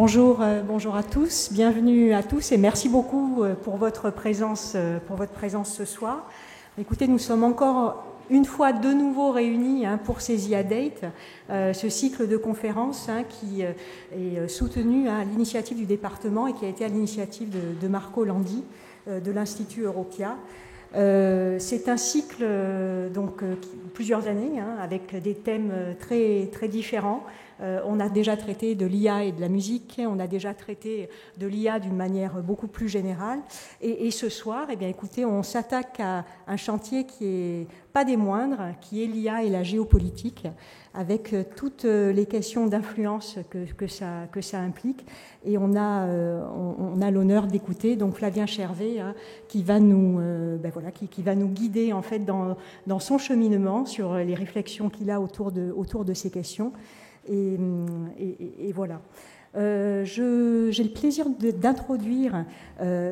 Bonjour à tous, bienvenue à tous et merci beaucoup pour votre présence ce soir. Écoutez, nous sommes encore une fois de nouveau réunis pour ces IA-Date, ce cycle de conférences qui est soutenu à l'initiative du département et qui a été à l'initiative de Marco Landi de l'Institut Europia. C'est un cycle plusieurs années avec des thèmes très, très différents. On a déjà traité de l'IA et de la musique, on a déjà traité de l'IA d'une manière beaucoup plus générale. Et ce soir, eh bien, écoutez, on s'attaque à un chantier qui n'est pas des moindres, qui est l'IA et la géopolitique, avec toutes les questions d'influence que ça implique. Et on a l'honneur d'écouter donc Flavien Chervet qui va nous guider en fait dans son cheminement sur les réflexions qu'il a autour de ces questions. Et voilà. J'ai le plaisir d'introduire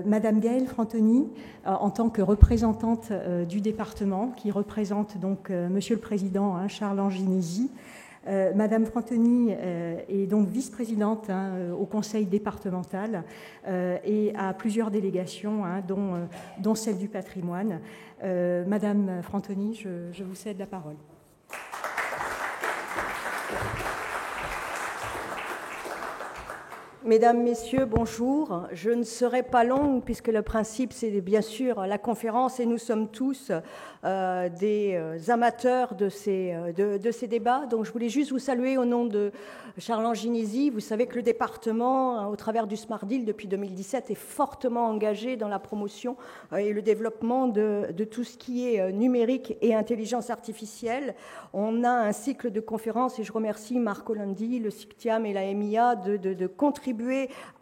Madame Gaëlle Frantoni en tant que représentante du département, qui représente donc Monsieur le Président Charles Anginesi. Madame Frantoni est donc vice-présidente au conseil départemental et à plusieurs délégations, dont celle du patrimoine. Madame Frantoni, je vous cède la parole. Mesdames, Messieurs, bonjour. Je ne serai pas longue puisque le principe, c'est bien sûr la conférence et nous sommes tous des amateurs de ces débats. Donc, je voulais juste vous saluer au nom de Charles Anginesi. Vous savez que le département, au travers du Smart Deal depuis 2017, est fortement engagé dans la promotion et le développement de tout ce qui est numérique et intelligence artificielle. On a un cycle de conférences et je remercie Marco Landi, le CICTIAM et la MIA de contribuer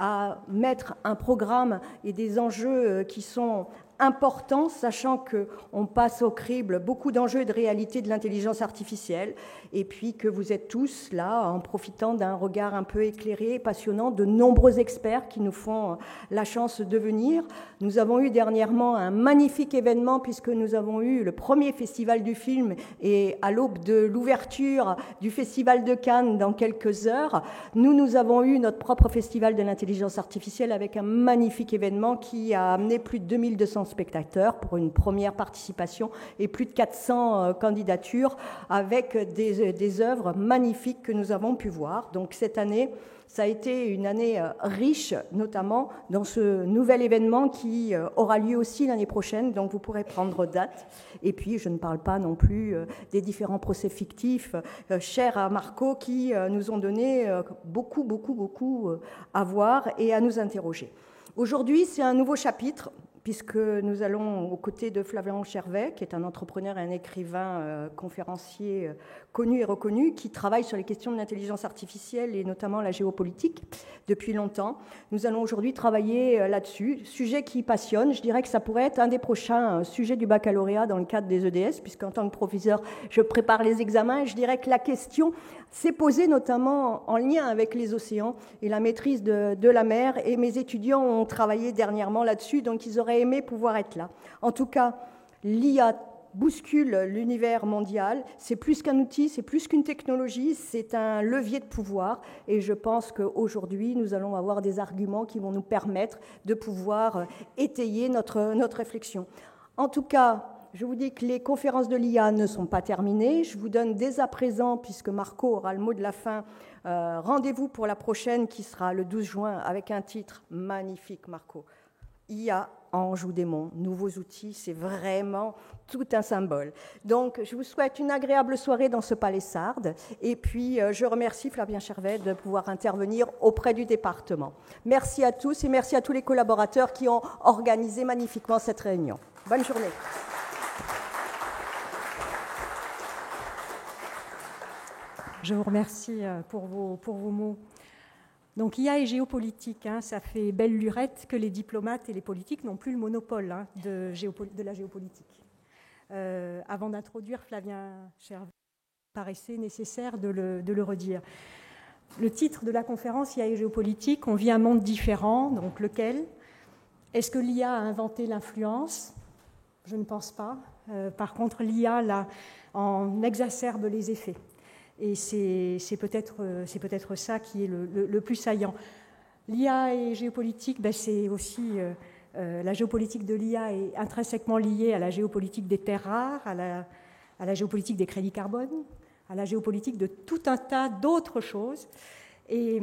à mettre un programme et des enjeux qui sont importants, sachant qu'on passe au crible beaucoup d'enjeux et de réalités de l'intelligence artificielle, et puis que vous êtes tous là en profitant d'un regard un peu éclairé, passionnant, de nombreux experts qui nous font la chance de venir. Nous avons eu dernièrement un magnifique événement puisque nous avons eu le premier festival du film et à l'aube de l'ouverture du festival de Cannes dans quelques heures, nous avons eu notre propre festival de l'intelligence artificielle avec un magnifique événement qui a amené plus de 2200 spectateurs pour une première participation et plus de 400 candidatures avec des œuvres magnifiques que nous avons pu voir. Donc cette année, ça a été une année riche, notamment dans ce nouvel événement qui aura lieu aussi l'année prochaine, donc vous pourrez prendre date. Et puis, je ne parle pas non plus des différents procès fictifs chers à Marco qui nous ont donné beaucoup à voir et à nous interroger. Aujourd'hui, c'est un nouveau chapitre, puisque nous allons aux côtés de Flavien Chervet, qui est un entrepreneur et un écrivain conférencier connu et reconnu, qui travaille sur les questions de l'intelligence artificielle et notamment la géopolitique depuis longtemps. Nous allons aujourd'hui travailler là-dessus, sujet qui passionne. Je dirais que ça pourrait être un des prochains sujets du baccalauréat dans le cadre des EDS, puisqu'en tant que professeur, je prépare les examens. Et je dirais que la question s'est posée notamment en lien avec les océans et la maîtrise de la mer. Et mes étudiants ont travaillé dernièrement là-dessus, donc ils auraient aimé pouvoir être là. En tout cas, l'IA bouscule l'univers mondial. C'est plus qu'un outil, c'est plus qu'une technologie, c'est un levier de pouvoir. Et je pense qu'aujourd'hui, nous allons avoir des arguments qui vont nous permettre de pouvoir étayer notre réflexion. En tout cas, je vous dis que les conférences de l'IA ne sont pas terminées. Je vous donne dès à présent, puisque Marco aura le mot de la fin, rendez-vous pour la prochaine qui sera le 12 juin avec un titre magnifique, Marco. IA, ange ou démon, nouveaux outils, c'est vraiment tout un symbole. Donc, je vous souhaite une agréable soirée dans ce palais Sardes. Et puis, je remercie Flavien Chervet de pouvoir intervenir auprès du département. Merci à tous et merci à tous les collaborateurs qui ont organisé magnifiquement cette réunion. Bonne journée. Je vous remercie pour vos mots. Donc IA et géopolitique, ça fait belle lurette que les diplomates et les politiques n'ont plus le monopole de la géopolitique. Avant d'introduire Flavien Chervet, il paraissait nécessaire de le redire. Le titre de la conférence, IA et géopolitique, on vit un monde différent, donc lequel ? Est-ce que l'IA a inventé l'influence ? Je ne pense pas. Par contre, l'IA là, en exacerbe les effets. Et c'est peut-être ça qui est le plus saillant. L'IA et géopolitique, ben c'est aussi la géopolitique de l'IA est intrinsèquement liée à la géopolitique des terres rares, à la géopolitique des crédits carbone, à la géopolitique de tout un tas d'autres choses. Et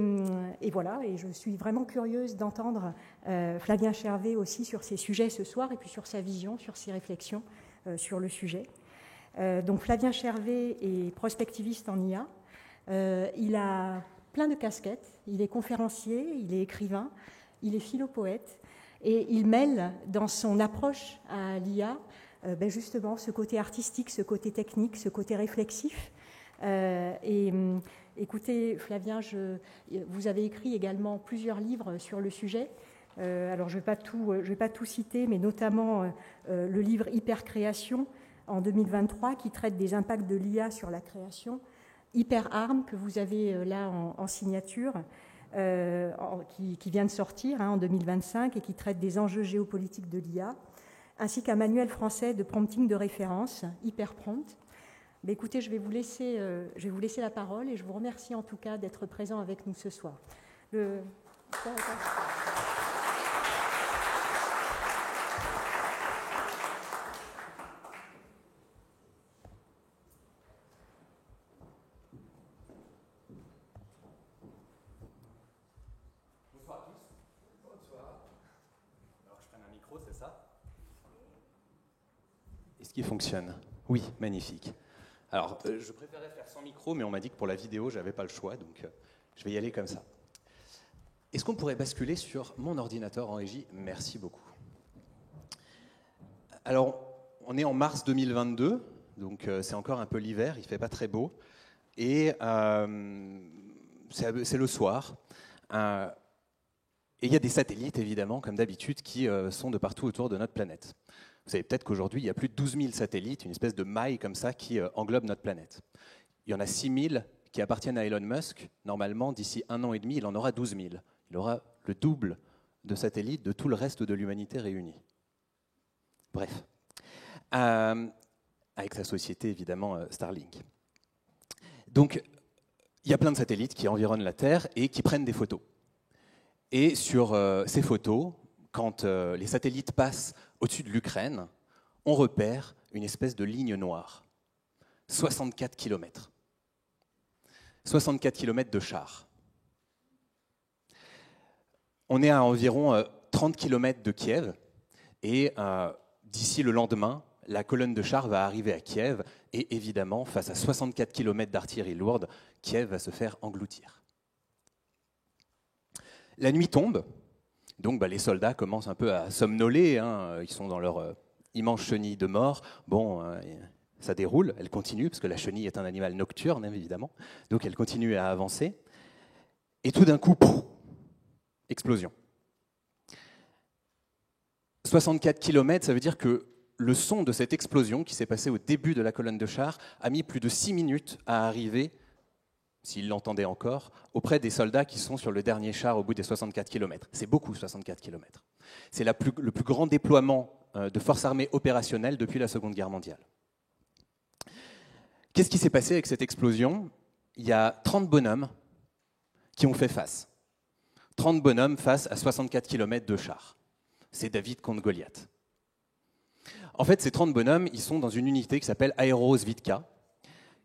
voilà, et je suis vraiment curieuse d'entendre Flavien Chervet aussi sur ces sujets ce soir, et puis sur sa vision, sur ses réflexions sur le sujet. Donc Flavien Chervet est prospectiviste en IA. Il a plein de casquettes. Il est conférencier, il est écrivain, il est philo-poète, et il mêle dans son approche à l'IA justement ce côté artistique, ce côté technique, ce côté réflexif. Écoutez, Flavien, vous avez écrit également plusieurs livres sur le sujet. Alors, je ne vais pas tout citer, mais notamment le livre Hypercréation en 2023 qui traite des impacts de l'IA sur la création. Hyperarm, que vous avez là en signature, qui vient de sortir en 2025 et qui traite des enjeux géopolitiques de l'IA, ainsi qu'un manuel français de prompting de référence, Hyperprompt. Mais écoutez, je vais vous laisser la parole et je vous remercie en tout cas d'être présent avec nous ce soir. Bonsoir à tous. Bonsoir. Alors je prends un micro, c'est ça? Est-ce qu'il fonctionne? Oui, magnifique. Alors, je préférais faire sans micro, mais on m'a dit que pour la vidéo, je n'avais pas le choix, donc je vais y aller comme ça. Est-ce qu'on pourrait basculer sur mon ordinateur en régie? Merci beaucoup. Alors, on est en mars 2022, donc c'est encore un peu l'hiver, il ne fait pas très beau, et c'est le soir. Et il y a des satellites, évidemment, comme d'habitude, qui sont de partout autour de notre planète. Vous savez peut-être qu'aujourd'hui, il y a plus de 12 000 satellites, une espèce de maille comme ça qui englobe notre planète. Il y en a 6 000 qui appartiennent à Elon Musk. Normalement, d'ici 1 an et demi, il en aura 12 000. Il aura le double de satellites de tout le reste de l'humanité réunie. Bref. Avec sa société, évidemment, Starlink. Donc, il y a plein de satellites qui environnent la Terre et qui prennent des photos. Et sur ces photos, quand les satellites passent au-dessus de l'Ukraine, on repère une espèce de ligne noire. 64 km. 64 km de chars. On est à environ 30 km de Kiev, et d'ici le lendemain, la colonne de chars va arriver à Kiev, et évidemment, face à 64 km d'artillerie lourde, Kiev va se faire engloutir. La nuit tombe. Donc les soldats commencent un peu à somnoler, ils sont dans leur immense chenille de mort. Bon, ça déroule, elle continue, parce que la chenille est un animal nocturne, évidemment. Donc elle continue à avancer. Et tout d'un coup, pouf, explosion. 64 km, ça veut dire que le son de cette explosion, qui s'est passée au début de la colonne de chars, a mis plus de 6 minutes à arriver, s'ils l'entendaient encore, auprès des soldats qui sont sur le dernier char au bout des 64 km. C'est beaucoup, 64 km. C'est le plus grand déploiement de forces armées opérationnelles depuis la Seconde Guerre mondiale. Qu'est-ce qui s'est passé avec cette explosion? Il y a 30 bonhommes qui ont fait face. 30 bonhommes face à 64 km de chars. C'est David contre Goliath. En fait, ces 30 bonhommes, ils sont dans une unité qui s'appelle Aerosvitka,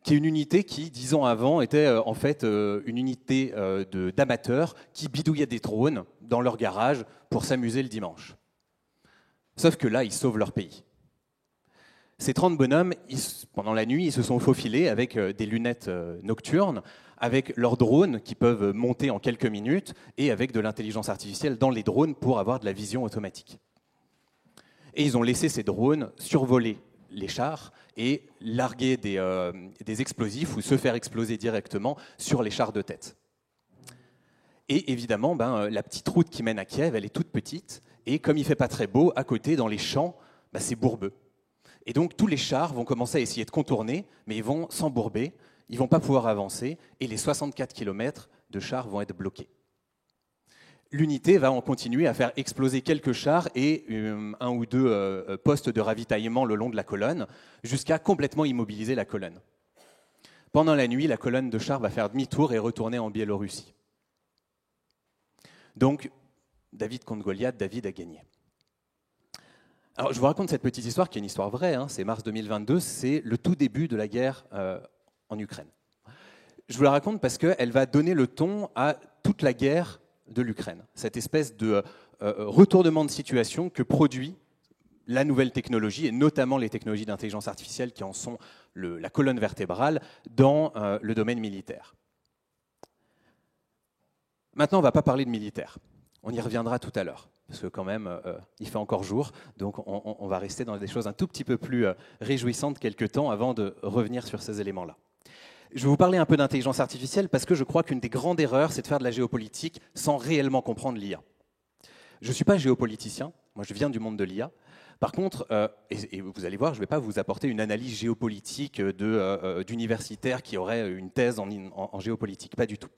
qui est une unité qui, 10 ans avant, était en fait une unité d'amateurs qui bidouillaient des drones dans leur garage pour s'amuser le dimanche. Sauf que là, ils sauvent leur pays. Ces 30 bonhommes, pendant la nuit, ils se sont faufilés avec des lunettes nocturnes, avec leurs drones qui peuvent monter en quelques minutes, et avec de l'intelligence artificielle dans les drones pour avoir de la vision automatique. Et ils ont laissé ces drones survoler les chars et larguer des explosifs ou se faire exploser directement sur les chars de tête. Et évidemment, la petite route qui mène à Kiev, elle est toute petite, et comme il ne fait pas très beau, à côté, dans les champs, c'est bourbeux. Et donc tous les chars vont commencer à essayer de contourner, mais ils vont s'embourber, ils ne vont pas pouvoir avancer, et les 64 km de chars vont être bloqués. L'unité va en continuer à faire exploser quelques chars et 1 ou 2 postes de ravitaillement le long de la colonne, jusqu'à complètement immobiliser la colonne. Pendant la nuit, la colonne de chars va faire demi-tour et retourner en Biélorussie. Donc, David contre Goliath, David a gagné. Alors, je vous raconte cette petite histoire qui est une histoire vraie, hein, c'est mars 2022, c'est le tout début de la guerre en Ukraine. Je vous la raconte parce qu'elle va donner le ton à toute la guerre de l'Ukraine, cette espèce de retournement de situation que produit la nouvelle technologie, et notamment les technologies d'intelligence artificielle qui en sont la colonne vertébrale dans le domaine militaire. Maintenant, on ne va pas parler de militaire. On y reviendra tout à l'heure, parce que quand même, il fait encore jour, donc on va rester dans des choses un tout petit peu plus réjouissantes quelque temps avant de revenir sur ces éléments-là. Je vais vous parler un peu d'intelligence artificielle parce que je crois qu'une des grandes erreurs, c'est de faire de la géopolitique sans réellement comprendre l'IA. Je ne suis pas géopoliticien, moi je viens du monde de l'IA. Par contre, et vous allez voir, je ne vais pas vous apporter une analyse géopolitique d'universitaire qui aurait une thèse en géopolitique, pas du tout.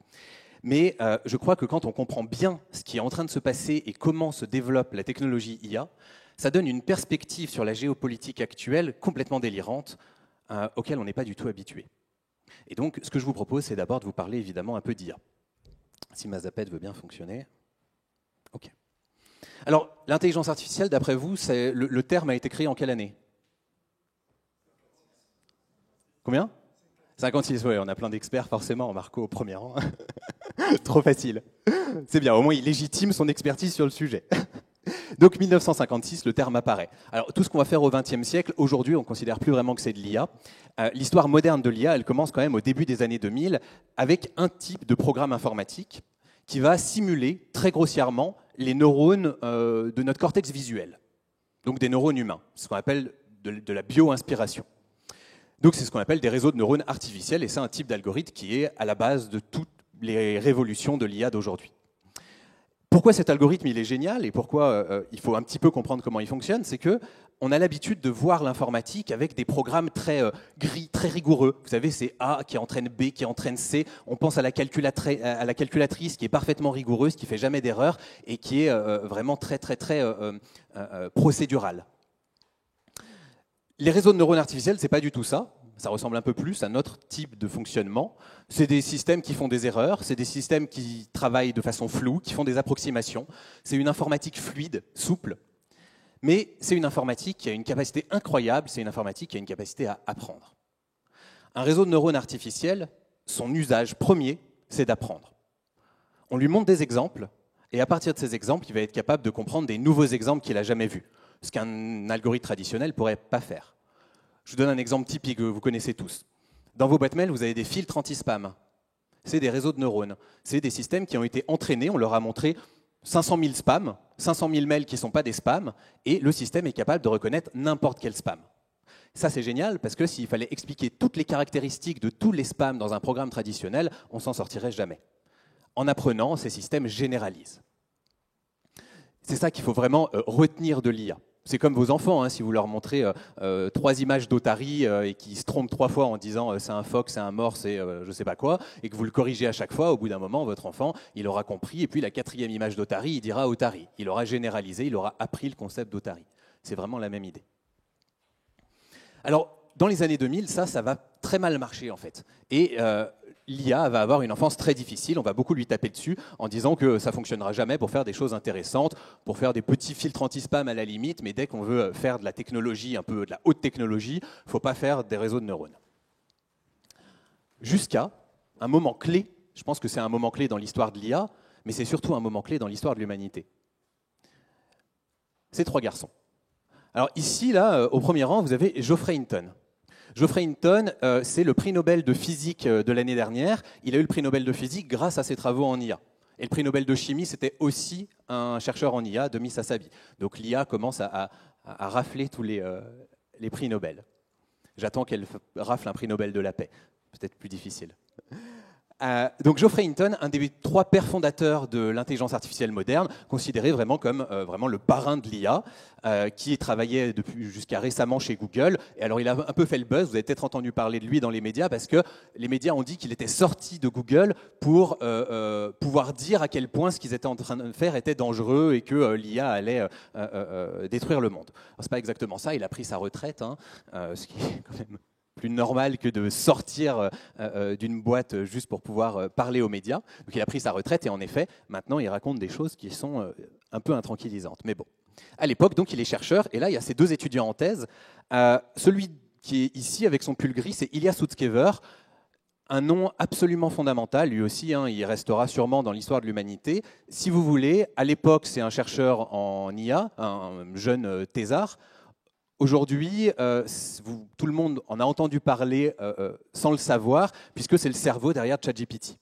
Mais je crois que quand on comprend bien ce qui est en train de se passer et comment se développe la technologie IA, ça donne une perspective sur la géopolitique actuelle complètement délirante, auquel on n'est pas du tout habitué. Et donc, ce que je vous propose, c'est d'abord de vous parler évidemment un peu d'IA. Si ma zapette veut bien fonctionner. OK. Alors, l'intelligence artificielle, d'après vous, le terme a été créé en quelle année? Combien? 56, oui, on a plein d'experts, forcément, Marco au premier rang. Trop facile. C'est bien, au moins il légitime son expertise sur le sujet. Donc 1956, le terme apparaît. Alors tout ce qu'on va faire au XXe siècle, aujourd'hui on ne considère plus vraiment que c'est de l'IA. L'histoire moderne de l'IA, elle commence quand même au début des années 2000 avec un type de programme informatique qui va simuler très grossièrement les neurones de notre cortex visuel. Donc des neurones humains, ce qu'on appelle de la bio-inspiration. Donc c'est ce qu'on appelle des réseaux de neurones artificiels et c'est un type d'algorithme qui est à la base de toutes les révolutions de l'IA d'aujourd'hui. Pourquoi cet algorithme il est génial et pourquoi il faut un petit peu comprendre comment il fonctionne, c'est qu'on a l'habitude de voir l'informatique avec des programmes très gris, très rigoureux. Vous savez, c'est A qui entraîne B, qui entraîne C. On pense à la calculatrice qui est parfaitement rigoureuse, qui ne fait jamais d'erreur et qui est vraiment très procédurale. Les réseaux de neurones artificiels, ce n'est pas du tout ça. Ça ressemble un peu plus à notre type de fonctionnement. C'est des systèmes qui font des erreurs, c'est des systèmes qui travaillent de façon floue, qui font des approximations. C'est une informatique fluide, souple, mais c'est une informatique qui a une capacité incroyable, c'est une informatique qui a une capacité à apprendre. Un réseau de neurones artificiels, son usage premier, c'est d'apprendre. On lui montre des exemples, et à partir de ces exemples, il va être capable de comprendre des nouveaux exemples qu'il n'a jamais vus, ce qu'un algorithme traditionnel ne pourrait pas faire. Je vous donne un exemple typique que vous connaissez tous. Dans vos boîtes mail, vous avez des filtres anti-spam. C'est des réseaux de neurones. C'est des systèmes qui ont été entraînés. On leur a montré 500 000 spams, 500 000 mails qui ne sont pas des spams, et le système est capable de reconnaître n'importe quel spam. Ça, c'est génial, parce que s'il fallait expliquer toutes les caractéristiques de tous les spams dans un programme traditionnel, on ne s'en sortirait jamais. En apprenant, ces systèmes généralisent. C'est ça qu'il faut vraiment retenir de l'IA. C'est comme vos enfants, hein, si vous leur montrez 3 images d'Otari et qu'ils se trompent 3 fois en disant c'est un phoque, c'est un mort, c'est je ne sais pas quoi, et que vous le corrigez à chaque fois, au bout d'un moment, votre enfant, il aura compris, et puis la 4e image d'Otari, il dira Otari. Il aura généralisé, il aura appris le concept d'Otari. C'est vraiment la même idée. Alors, dans les années 2000, ça va très mal marcher en fait. Et l'IA va avoir une enfance très difficile, on va beaucoup lui taper dessus en disant que ça ne fonctionnera jamais pour faire des choses intéressantes, pour faire des petits filtres anti-spam à la limite, mais dès qu'on veut faire de la technologie, un peu de la haute technologie, il ne faut pas faire des réseaux de neurones. Jusqu'à un moment clé, je pense que c'est un moment clé dans l'histoire de l'IA, mais c'est surtout un moment clé dans l'histoire de l'humanité. Ces 3 garçons. Alors ici, là, au premier rang, vous avez Geoffrey Hinton. Geoffrey Hinton, c'est le prix Nobel de physique de l'année dernière. Il a eu le prix Nobel de physique grâce à ses travaux en IA. Et le prix Nobel de chimie, c'était aussi un chercheur en IA, Demis Hassabis. Donc l'IA commence à rafler tous les prix Nobel. J'attends qu'elle rafle un prix Nobel de la paix. Peut-être plus difficile. Donc Geoffrey Hinton, un des 3 pères fondateurs de l'intelligence artificielle moderne, considéré vraiment comme vraiment le parrain de l'IA, qui travaillait jusqu'à récemment chez Google. Et alors il a un peu fait le buzz, vous avez peut-être entendu parler de lui dans les médias, parce que les médias ont dit qu'il était sorti de Google pour pouvoir dire à quel point ce qu'ils étaient en train de faire était dangereux et que l'IA allait détruire le monde. Alors, c'est pas exactement ça, il a pris sa retraite, hein, ce qui est quand même plus normal que de sortir d'une boîte juste pour pouvoir parler aux médias. Donc il a pris sa retraite et en effet, maintenant il raconte des choses qui sont un peu intranquillisantes. Mais bon, à l'époque, donc il est chercheur et là il y a ces deux étudiants en thèse. Celui qui est ici avec son pull gris, c'est Ilya Sutskever. Un nom absolument fondamental, lui aussi, hein, il restera sûrement dans l'histoire de l'humanité. Si vous voulez, à l'époque, c'est un chercheur en IA, un jeune thésard. Aujourd'hui, tout le monde en a entendu parler sans le savoir, puisque c'est le cerveau derrière ChatGPT.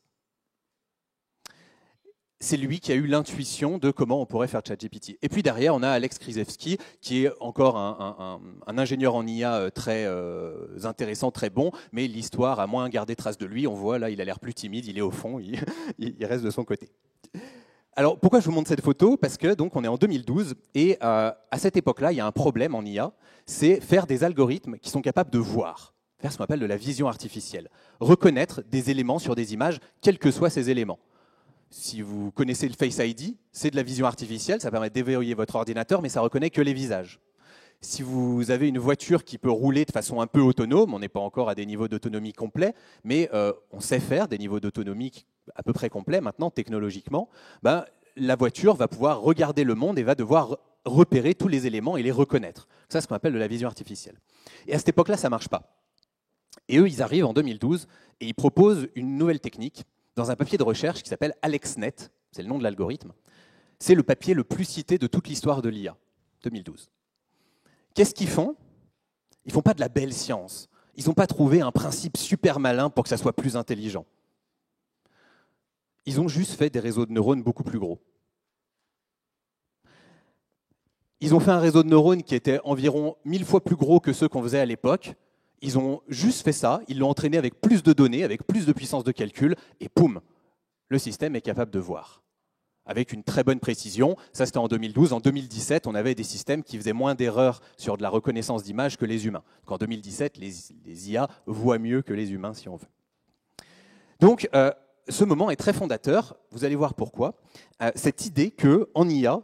C'est lui qui a eu l'intuition de comment on pourrait faire ChatGPT. Et puis derrière, on a Alex Krizhevsky, qui est encore un ingénieur en IA très intéressant, très bon, mais l'histoire a moins gardé trace de lui. On voit là, il a l'air plus timide, il est au fond, il reste de son côté. Alors pourquoi je vous montre cette photo? Parce que donc on est en 2012 et à cette époque-là, il y a un problème en IA, c'est faire des algorithmes qui sont capables de voir, faire ce qu'on appelle de la vision artificielle, reconnaître des éléments sur des images, quels que soient ces éléments. Si vous connaissez le Face ID, c'est de la vision artificielle, ça permet de déverrouiller votre ordinateur, mais ça ne reconnaît que les visages. Si vous avez une voiture qui peut rouler de façon un peu autonome, on n'est pas encore à des niveaux d'autonomie complets, mais on sait faire des niveaux d'autonomie à peu près complets maintenant, technologiquement, ben, la voiture va pouvoir regarder le monde et va devoir repérer tous les éléments et les reconnaître. Ça, c'est ce qu'on appelle de la vision artificielle. Et à cette époque-là, ça ne marche pas. Et eux, ils arrivent en 2012 et ils proposent une nouvelle technique dans un papier de recherche qui s'appelle AlexNet, c'est le nom de l'algorithme. C'est le papier le plus cité de toute l'histoire de l'IA, 2012. Qu'est-ce qu'ils font? Ils ne font pas de la belle science. Ils n'ont pas trouvé un principe super malin pour que ça soit plus intelligent. Ils ont juste fait des réseaux de neurones beaucoup plus gros. Ils ont fait un réseau de neurones qui était environ 1000 fois plus gros que ceux qu'on faisait à l'époque. Ils ont juste fait ça, ils l'ont entraîné avec plus de données, avec plus de puissance de calcul, et poum, le système est capable de voir. Avec une très bonne précision, ça c'était en 2012. En 2017, on avait des systèmes qui faisaient moins d'erreurs sur de la reconnaissance d'images que les humains. Donc en 2017, les IA voient mieux que les humains, si on veut. Donc, ce moment est très fondateur, vous allez voir pourquoi. Cette idée qu'en IA,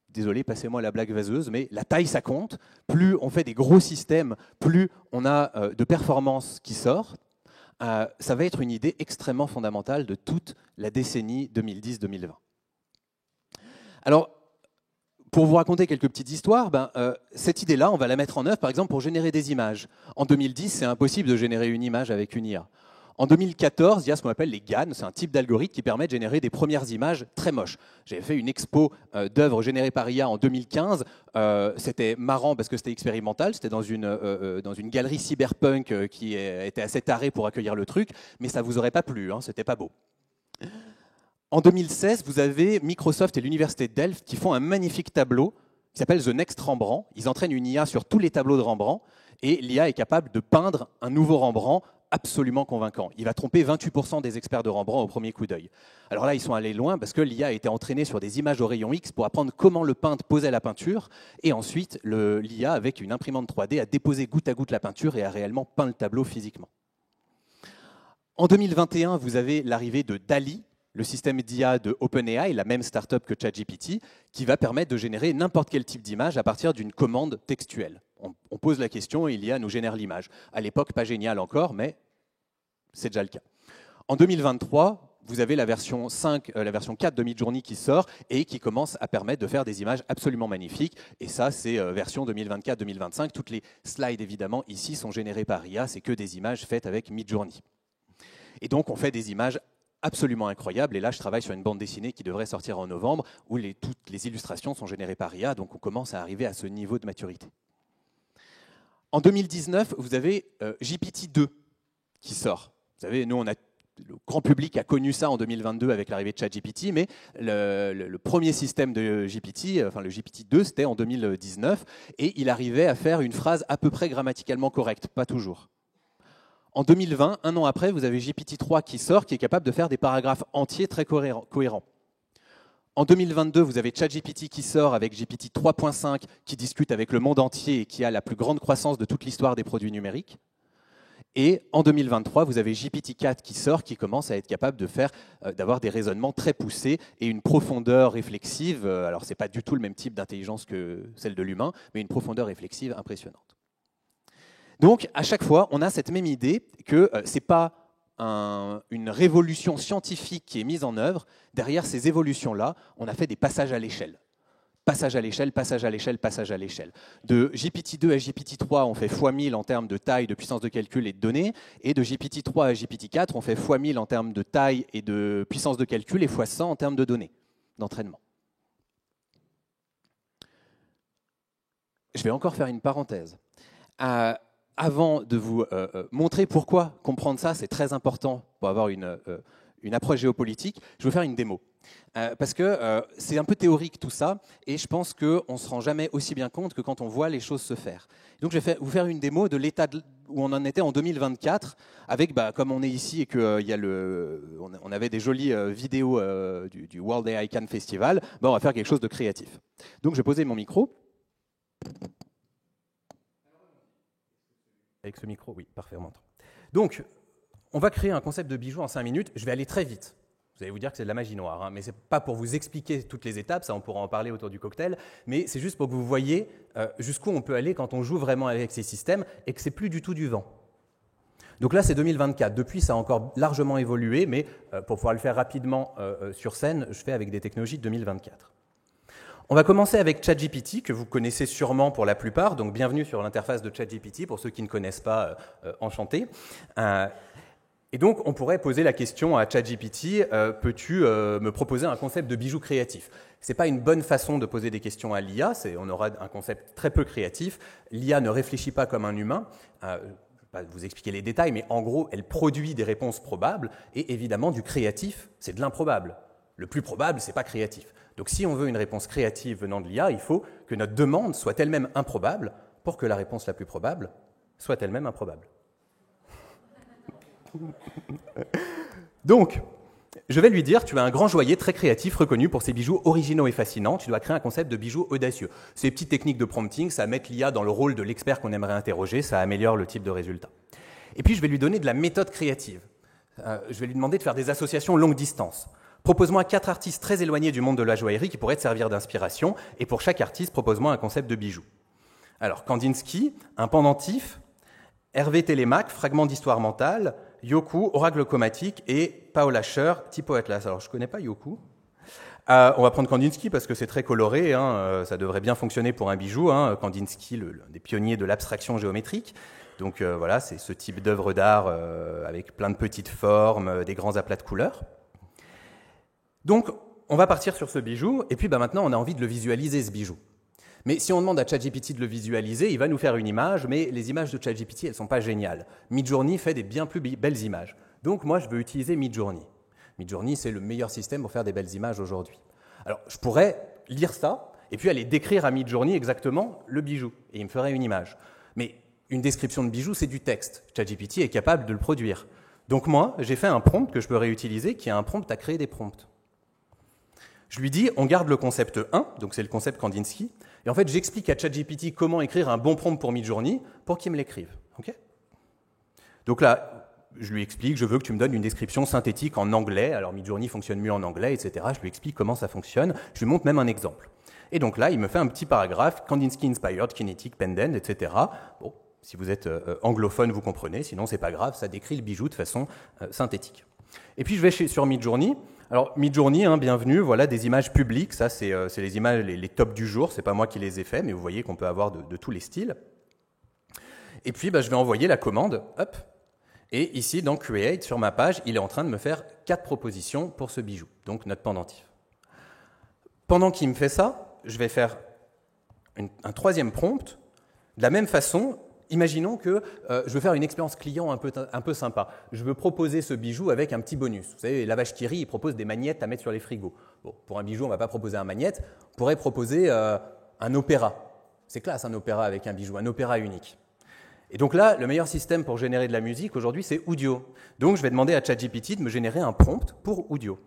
désolé, passez-moi la blague vaseuse, mais la taille, ça compte. Plus on fait des gros systèmes, plus on a de performances qui sortent. Ça va être une idée extrêmement fondamentale de toute la décennie 2010-2020. Alors, pour vous raconter quelques petites histoires, cette idée-là, on va la mettre en œuvre, par exemple, pour générer des images. En 2010, c'est impossible de générer une image avec une IA. En 2014, il y a ce qu'on appelle les GAN, c'est un type d'algorithme qui permet de générer des premières images très moches. J'avais fait une expo d'œuvres générées par IA en 2015. C'était marrant parce que c'était expérimental, c'était dans une galerie cyberpunk qui était assez tarée pour accueillir le truc, mais ça ne vous aurait pas plu, hein, c'était pas beau. En 2016, vous avez Microsoft et l'université de Delft qui font un magnifique tableau qui s'appelle The Next Rembrandt. Ils entraînent une IA sur tous les tableaux de Rembrandt et l'IA est capable de peindre un nouveau Rembrandt absolument convaincant. Il va tromper 28% des experts de Rembrandt au premier coup d'œil. Alors là, ils sont allés loin parce que l'IA a été entraînée sur des images au rayon X pour apprendre comment le peintre posait la peinture. Et ensuite, l'IA, avec une imprimante 3D, a déposé goutte à goutte la peinture et a réellement peint le tableau physiquement. En 2021, vous avez l'arrivée de DALL-E, le système d'IA de OpenAI, la même startup que ChatGPT, qui va permettre de générer n'importe quel type d'image à partir d'une commande textuelle. On pose la question et l'IA nous génère l'image. À l'époque, pas génial encore, mais c'est déjà le cas. En 2023, vous avez la version 4 de Midjourney qui sort et qui commence à permettre de faire des images absolument magnifiques. Et ça, c'est version 2024-2025. Toutes les slides, évidemment, ici sont générées par IA. C'est que des images faites avec Midjourney. Et donc, on fait des images absolument incroyables. Et là, je travaille sur une bande dessinée qui devrait sortir en novembre, où toutes les illustrations sont générées par IA. Donc, on commence à arriver à ce niveau de maturité. En 2019, vous avez GPT-2 qui sort. Vous savez, nous, le grand public a connu ça en 2022 avec l'arrivée de ChatGPT, mais le premier système de GPT, enfin le GPT-2, c'était en 2019, et il arrivait à faire une phrase à peu près grammaticalement correcte, pas toujours. En 2020, un an après, vous avez GPT-3 qui sort, qui est capable de faire des paragraphes entiers très cohérents. En 2022, vous avez ChatGPT qui sort avec GPT 3.5 qui discute avec le monde entier et qui a la plus grande croissance de toute l'histoire des produits numériques. Et en 2023, vous avez GPT-4 qui sort, qui commence à être capable d'avoir des raisonnements très poussés et une profondeur réflexive. Alors, ce n'est pas du tout le même type d'intelligence que celle de l'humain, mais une profondeur réflexive impressionnante. Donc, à chaque fois, on a cette même idée que ce n'est pas une révolution scientifique qui est mise en œuvre. Derrière ces évolutions-là, on a fait des passages à l'échelle. Passage à l'échelle, passage à l'échelle, passage à l'échelle. De GPT-2 à GPT-3, on fait x1000 en termes de taille, de puissance de calcul et de données. Et de GPT-3 à GPT-4, on fait x1000 en termes de taille et de puissance de calcul et x100 en termes de données, d'entraînement. Je vais encore faire une parenthèse. Avant de vous montrer pourquoi comprendre ça, c'est très important pour avoir une approche géopolitique, je vais faire une démo. Parce que c'est un peu théorique tout ça, et je pense qu'on ne se rend jamais aussi bien compte que quand on voit les choses se faire. Donc je vais vous faire une démo de l'état où on en était en 2024, avec, comme on est ici et qu'on avait des jolies vidéos du World AI Cannes Festival, on va faire quelque chose de créatif. Donc je vais poser mon micro. Avec ce micro, oui, parfait, on m'entend. Donc, on va créer un concept de bijou en 5 minutes. Je vais aller très vite. Vous allez vous dire que c'est de la magie noire, hein, mais ce n'est pas pour vous expliquer toutes les étapes, ça on pourra en parler autour du cocktail, mais c'est juste pour que vous voyez jusqu'où on peut aller quand on joue vraiment avec ces systèmes et que ce n'est plus du tout du vent. Donc là, c'est 2024. Depuis, ça a encore largement évolué, mais pour pouvoir le faire rapidement sur scène, je fais avec des technologies de 2024. On va commencer avec ChatGPT, que vous connaissez sûrement pour la plupart, donc bienvenue sur l'interface de ChatGPT, pour ceux qui ne connaissent pas, enchanté. Et donc, on pourrait poser la question à ChatGPT, peux-tu me proposer un concept de bijou créatif ? Ce n'est pas une bonne façon de poser des questions à l'IA, on aura un concept très peu créatif. L'IA ne réfléchit pas comme un humain. Je ne vais pas vous expliquer les détails, mais en gros, elle produit des réponses probables, et évidemment, du créatif, c'est de l'improbable. Le plus probable, ce n'est pas créatif. Donc si on veut une réponse créative venant de l'IA, il faut que notre demande soit elle-même improbable pour que la réponse la plus probable soit elle-même improbable. Donc, je vais lui dire, tu es un grand joaillier très créatif, reconnu pour ses bijoux originaux et fascinants, tu dois créer un concept de bijoux audacieux. Ces petites techniques de prompting, ça met l'IA dans le rôle de l'expert qu'on aimerait interroger, ça améliore le type de résultat. Et puis je vais lui donner de la méthode créative. Je vais lui demander de faire des associations longue distance. Propose-moi 4 artistes très éloignés du monde de la joaillerie qui pourraient te servir d'inspiration, et pour chaque artiste, propose-moi un concept de bijou. Alors, Kandinsky, un pendentif, Hervé Télémaque, fragment d'histoire mentale, Yoku, oracle chromatique, et Paola Scher, typo atlas. Alors, je ne connais pas Yoku. On va prendre Kandinsky parce que c'est très coloré, hein, ça devrait bien fonctionner pour un bijou. Hein. Kandinsky, l'un des pionniers de l'abstraction géométrique. Donc voilà, c'est ce type d'œuvre d'art avec plein de petites formes, des grands aplats de couleurs. Donc, on va partir sur ce bijou, et puis maintenant, on a envie de le visualiser, ce bijou. Mais si on demande à ChatGPT de le visualiser, il va nous faire une image, mais les images de ChatGPT, elles ne sont pas géniales. Midjourney fait des bien plus belles images. Donc, moi, je veux utiliser Midjourney. Midjourney, c'est le meilleur système pour faire des belles images aujourd'hui. Alors, je pourrais lire ça, et puis aller décrire à Midjourney exactement le bijou, et il me ferait une image. Mais une description de bijou, c'est du texte. ChatGPT est capable de le produire. Donc moi, j'ai fait un prompt que je peux réutiliser, qui est un prompt à créer des prompts. Je lui dis, on garde le concept 1, donc c'est le concept Kandinsky, et en fait, j'explique à ChatGPT comment écrire un bon prompt pour Midjourney pour qu'il me l'écrive. Okay ? Donc là, je lui explique, je veux que tu me donnes une description synthétique en anglais, alors Midjourney fonctionne mieux en anglais, etc. Je lui explique comment ça fonctionne, je lui montre même un exemple. Et donc là, il me fait un petit paragraphe, Kandinsky inspired, kinetic, pendant, etc. Bon, si vous êtes anglophone, vous comprenez, sinon c'est pas grave, ça décrit le bijou de façon synthétique. Et puis je vais sur Midjourney. Alors Midjourney, hein, bienvenue, voilà des images publiques, ça c'est les images, les tops du jour, c'est pas moi qui les ai fait, mais vous voyez qu'on peut avoir de tous les styles. Et puis je vais envoyer la commande, hop, et ici dans Create, sur ma page, il est en train de me faire 4 propositions pour ce bijou, donc notre pendentif. Pendant qu'il me fait ça, je vais faire un 3e prompt, de la même façon. Imaginons que je veux faire une expérience client un peu sympa. Je veux proposer ce bijou avec un petit bonus. Vous savez, la vache qui rit, il propose des magnettes à mettre sur les frigos. Bon, pour un bijou, on ne va pas proposer un magnète. On pourrait proposer un opéra. C'est classe, un opéra avec un bijou, un opéra unique. Et donc là, le meilleur système pour générer de la musique aujourd'hui, c'est Udio. Donc je vais demander à ChatGPT de me générer un prompt pour Udio.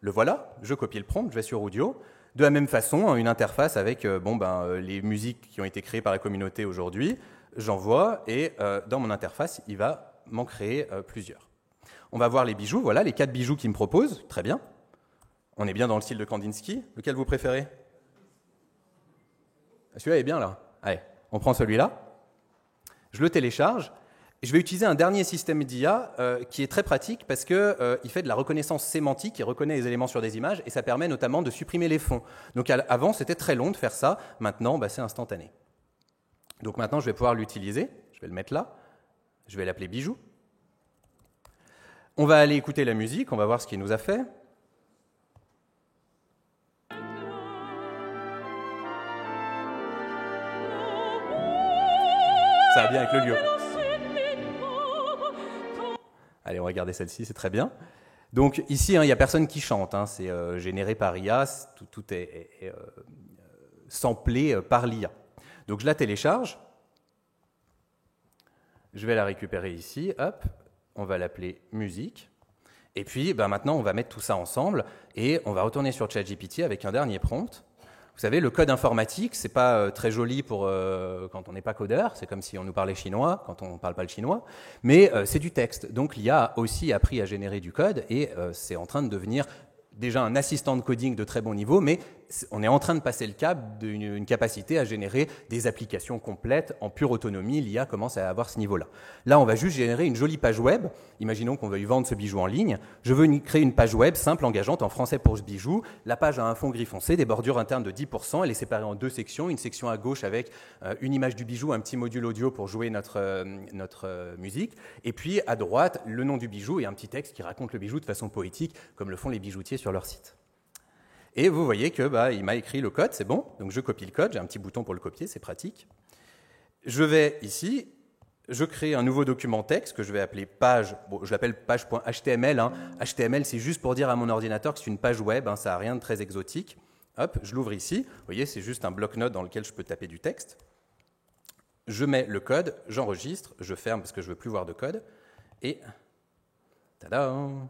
Le voilà, je copie le prompt, je vais sur Udio. De la même façon, une interface avec les musiques qui ont été créées par la communauté aujourd'hui. J'envoie et dans mon interface, il va m'en créer plusieurs. On va voir les bijoux, voilà les 4 bijoux qu'il me propose, très bien. On est bien dans le style de Kandinsky. Lequel vous préférez ? Celui-là est bien là. Allez, on prend celui-là. Je le télécharge. Je vais utiliser un dernier système d'IA qui est très pratique parce qu'il fait de la reconnaissance sémantique, il reconnaît les éléments sur des images et ça permet notamment de supprimer les fonds. Donc avant, c'était très long de faire ça. Maintenant, c'est instantané. Donc maintenant, je vais pouvoir l'utiliser. Je vais le mettre là. Je vais l'appeler Bijou. On va aller écouter la musique. On va voir ce qu'il nous a fait. Ça va bien avec le lieu. Allez, on va regarder celle-ci, c'est très bien. Donc ici, il n'y a personne qui chante, c'est généré par IA, tout est samplé par l'IA. Donc je la télécharge, je vais la récupérer ici, hop, on va l'appeler musique, et puis maintenant on va mettre tout ça ensemble, et on va retourner sur ChatGPT avec un dernier prompt. Vous savez, le code informatique, c'est pas très joli pour quand on n'est pas codeur, c'est comme si on nous parlait chinois quand on ne parle pas le chinois, mais c'est du texte. Donc l'IA a aussi appris à générer du code et c'est en train de devenir déjà un assistant de coding de très bon niveau, mais on est en train de passer le cap d'une capacité à générer des applications complètes en pure autonomie. L'IA commence à avoir ce niveau-là. Là, on va juste générer une jolie page web. Imaginons qu'on veuille vendre ce bijou en ligne. Je veux créer une page web simple, engageante, en français pour ce bijou. La page a un fond gris foncé, des bordures internes de 10%. Elle est séparée en deux sections. Une section à gauche avec une image du bijou, un petit module audio pour jouer notre musique. Et puis, à droite, le nom du bijou et un petit texte qui raconte le bijou de façon poétique, comme le font les bijoutiers sur leur site. Et vous voyez que il m'a écrit le code, c'est bon. Donc je copie le code, j'ai un petit bouton pour le copier, c'est pratique. Je vais ici, je crée un nouveau document texte que je vais appeler page. Bon, je l'appelle page.html. HTML, c'est juste pour dire à mon ordinateur que c'est une page web, ça n'a rien de très exotique. Hop, je l'ouvre ici. Vous voyez, c'est juste un bloc-notes dans lequel je peux taper du texte. Je mets le code, j'enregistre, je ferme parce que je ne veux plus voir de code. Et tadam!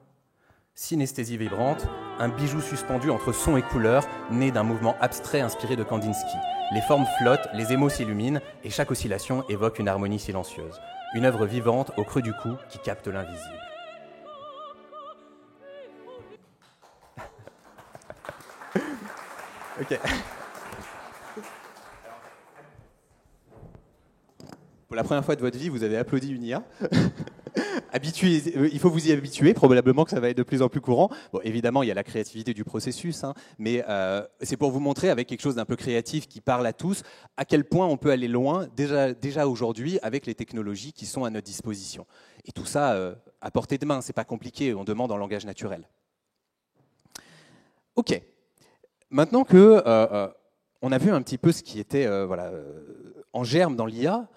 Synesthésie vibrante, un bijou suspendu entre son et couleur, né d'un mouvement abstrait inspiré de Kandinsky. Les formes flottent, les émaux s'illuminent, et chaque oscillation évoque une harmonie silencieuse. Une œuvre vivante au creux du cou qui capte l'invisible. Ok. Pour la première fois de votre vie, vous avez applaudi une IA. Il faut vous y habituer, probablement que ça va être de plus en plus courant. Bon, évidemment, il y a la créativité du processus, mais c'est pour vous montrer avec quelque chose d'un peu créatif qui parle à tous, à quel point on peut aller loin déjà aujourd'hui avec les technologies qui sont à notre disposition. Et tout ça à portée de main, c'est pas compliqué, on demande en langage naturel. Ok. Maintenant que on a vu un petit peu ce qui était en germe dans l'IA,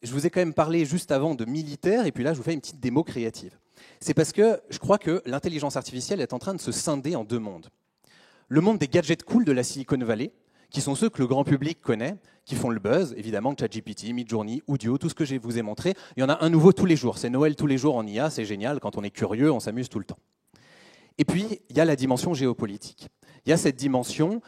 je vous ai quand même parlé juste avant de militaire, et puis là, je vous fais une petite démo créative. C'est parce que je crois que l'intelligence artificielle est en train de se scinder en deux mondes. Le monde des gadgets cool de la Silicon Valley, qui sont ceux que le grand public connaît, qui font le buzz, évidemment, ChatGPT, Midjourney, Udio, tout ce que je vous ai montré. Il y en a un nouveau tous les jours. C'est Noël tous les jours en IA, c'est génial. Quand on est curieux, on s'amuse tout le temps. Et puis, il y a la dimension géopolitique. Il y a cette dimension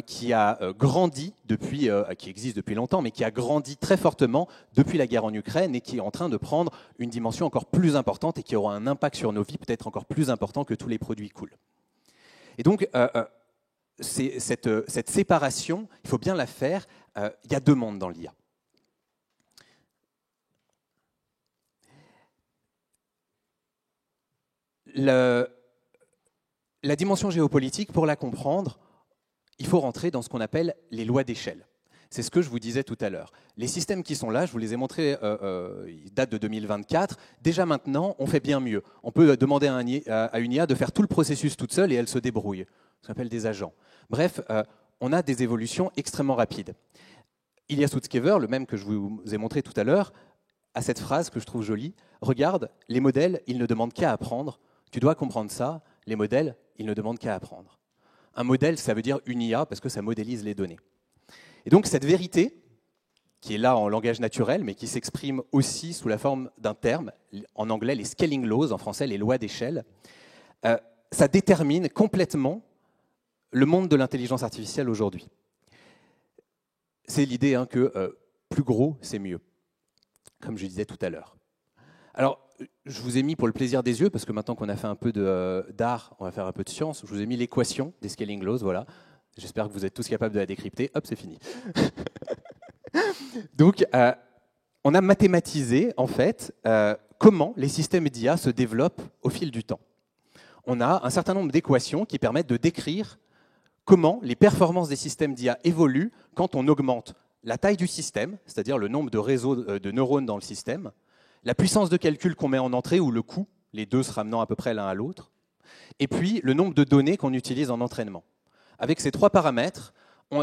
qui a grandi depuis, qui existe depuis longtemps, mais qui a grandi très fortement depuis la guerre en Ukraine et qui est en train de prendre une dimension encore plus importante et qui aura un impact sur nos vies peut-être encore plus important que tous les produits cool. Et donc, cette séparation, il faut bien la faire. Il y a deux mondes dans l'IA. La dimension géopolitique, pour la comprendre, il faut rentrer dans ce qu'on appelle les lois d'échelle. C'est ce que je vous disais tout à l'heure. Les systèmes qui sont là, je vous les ai montrés, ils datent de 2024. Déjà maintenant, on fait bien mieux. On peut demander à une IA de faire tout le processus toute seule et elle se débrouille. Ça s'appelle des agents. Bref, on a des évolutions extrêmement rapides. Ilya Sutskever, le même que je vous ai montré tout à l'heure, a cette phrase que je trouve jolie. « Regarde, les modèles, ils ne demandent qu'à apprendre. Tu dois comprendre ça. Les modèles, ils ne demandent qu'à apprendre. » Un modèle, ça veut dire une IA parce que ça modélise les données. Et donc cette vérité, qui est là en langage naturel, mais qui s'exprime aussi sous la forme d'un terme, en anglais les scaling laws, en français les lois d'échelle, ça détermine complètement le monde de l'intelligence artificielle aujourd'hui. C'est l'idée que plus gros, c'est mieux, comme je disais tout à l'heure. Alors, je vous ai mis pour le plaisir des yeux, parce que maintenant qu'on a fait un peu d'art, on va faire un peu de science, je vous ai mis l'équation des scaling laws, voilà. J'espère que vous êtes tous capables de la décrypter. Hop, c'est fini. Donc, on a mathématisé, en fait, comment les systèmes d'IA se développent au fil du temps. On a un certain nombre d'équations qui permettent de décrire comment les performances des systèmes d'IA évoluent quand on augmente la taille du système, c'est-à-dire le nombre de réseaux de neurones dans le système, la puissance de calcul qu'on met en entrée ou le coût, les deux se ramenant à peu près l'un à l'autre, et puis le nombre de données qu'on utilise en entraînement. Avec ces trois paramètres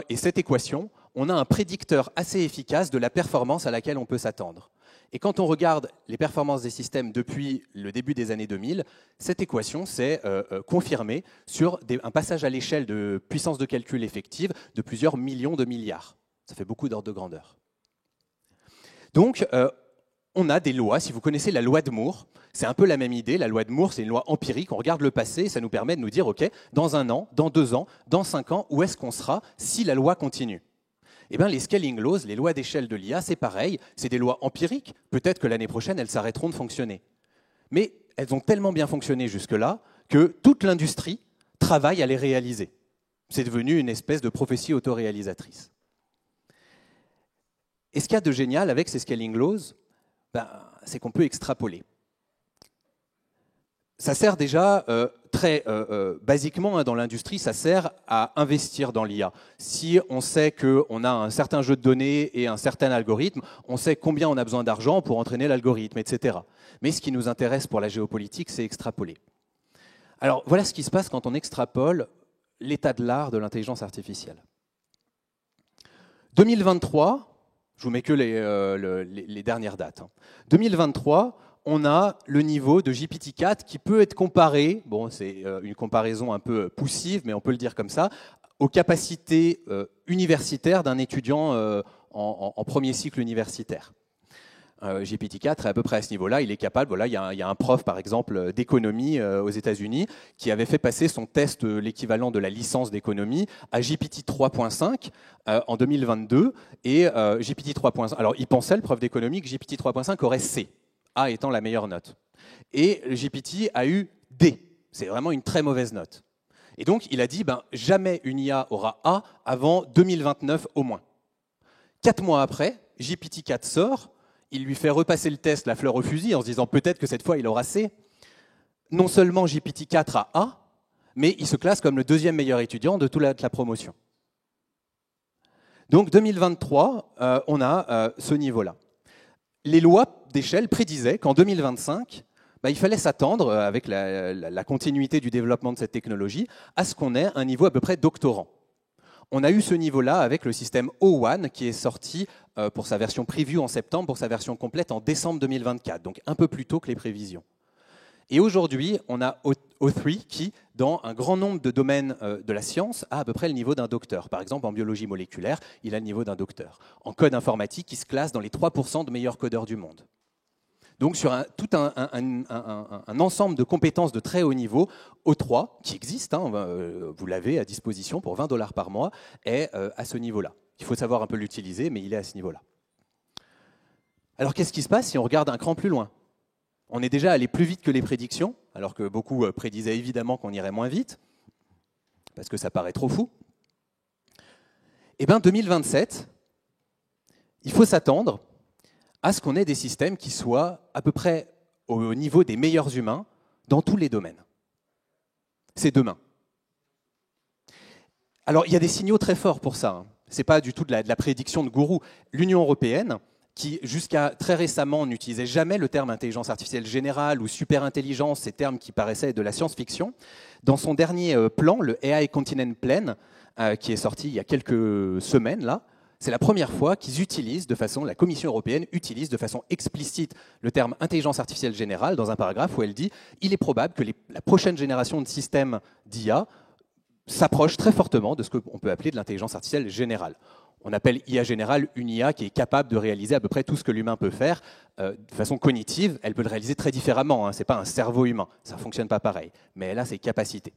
et cette équation, on a un prédicteur assez efficace de la performance à laquelle on peut s'attendre. Et quand on regarde les performances des systèmes depuis le début des années 2000, cette équation s'est confirmée sur un passage à l'échelle de puissance de calcul effective de plusieurs millions de milliards. Ça fait beaucoup d'ordre de grandeur. Donc, on a des lois. Si vous connaissez la loi de Moore, c'est un peu la même idée. La loi de Moore, c'est une loi empirique. On regarde le passé et ça nous permet de nous dire, OK, dans 1 an, dans 2 ans, dans 5 ans, où est-ce qu'on sera si la loi continue ? Eh bien, les scaling laws, les lois d'échelle de l'IA, c'est pareil, c'est des lois empiriques. Peut-être que l'année prochaine, elles s'arrêteront de fonctionner. Mais elles ont tellement bien fonctionné jusque-là que toute l'industrie travaille à les réaliser. C'est devenu une espèce de prophétie autoréalisatrice. Et ce qu'il y a de génial avec ces scaling laws, c'est qu'on peut extrapoler. Ça sert déjà très basiquement dans l'industrie, ça sert à investir dans l'IA. Si on sait qu'on a un certain jeu de données et un certain algorithme, on sait combien on a besoin d'argent pour entraîner l'algorithme, etc. Mais ce qui nous intéresse pour la géopolitique, c'est extrapoler. Alors voilà ce qui se passe quand on extrapole l'état de l'art de l'intelligence artificielle. 2023, je vous mets que les dernières dates. 2023, on a le niveau de GPT-4 qui peut être comparé, bon, c'est une comparaison un peu poussive, mais on peut le dire comme ça, aux capacités universitaires d'un étudiant en premier cycle universitaire. GPT-4 est à peu près à ce niveau-là, il est capable, voilà, il y a un prof par exemple d'économie aux États-Unis qui avait fait passer son test, l'équivalent de la licence d'économie, à GPT 3.5 en 2022, et GPT 3.5, alors il pensait, le prof d'économie, que GPT 3.5 aurait C, A étant la meilleure note. Et GPT a eu D, c'est vraiment une très mauvaise note. Et donc il a dit, jamais une IA aura A avant 2029 au moins. 4 mois après, GPT-4 sort, il lui fait repasser le test, la fleur au fusil, en se disant peut-être que cette fois il aura C. Non seulement GPT-4 a A, mais il se classe comme le 2e meilleur étudiant de toute la promotion. Donc 2023, on a ce niveau-là. Les lois d'échelle prédisaient qu'en 2025, il fallait s'attendre, avec la continuité du développement de cette technologie, à ce qu'on ait un niveau à peu près doctorant. On a eu ce niveau-là avec le système O1 qui est sorti pour sa version preview en septembre, pour sa version complète en décembre 2024, donc un peu plus tôt que les prévisions. Et aujourd'hui, on a O3 qui, dans un grand nombre de domaines de la science, a à peu près le niveau d'un docteur. Par exemple, en biologie moléculaire, il a le niveau d'un docteur. En code informatique, il se classe dans les 3% de meilleurs codeurs du monde. Donc sur tout un ensemble de compétences de très haut niveau, O3, qui existe, vous l'avez à disposition pour $20 par mois, est à ce niveau-là. Il faut savoir un peu l'utiliser, mais il est à ce niveau-là. Alors qu'est-ce qui se passe si on regarde un cran plus loin ? On est déjà allé plus vite que les prédictions, alors que beaucoup prédisaient évidemment qu'on irait moins vite, parce que ça paraît trop fou. Eh bien 2027, il faut s'attendre à ce qu'on ait des systèmes qui soient à peu près au niveau des meilleurs humains dans tous les domaines. C'est demain. Alors, il y a des signaux très forts pour ça. Ce n'est pas du tout de la prédiction de gourou. L'Union européenne, qui jusqu'à très récemment n'utilisait jamais le terme intelligence artificielle générale ou superintelligence, ces termes qui paraissaient de la science-fiction, dans son dernier plan, le AI Continent Plan, qui est sorti il y a quelques semaines, là, c'est la première fois qu'ils utilisent la Commission européenne utilise de façon explicite le terme intelligence artificielle générale dans un paragraphe où elle dit « Il est probable que la prochaine génération de systèmes d'IA s'approche très fortement de ce qu'on peut appeler de l'intelligence artificielle générale ». On appelle IA générale une IA qui est capable de réaliser à peu près tout ce que l'humain peut faire de façon cognitive. Elle peut le réaliser très différemment, ce n'est pas un cerveau humain, ça ne fonctionne pas pareil, mais elle a ses capacités.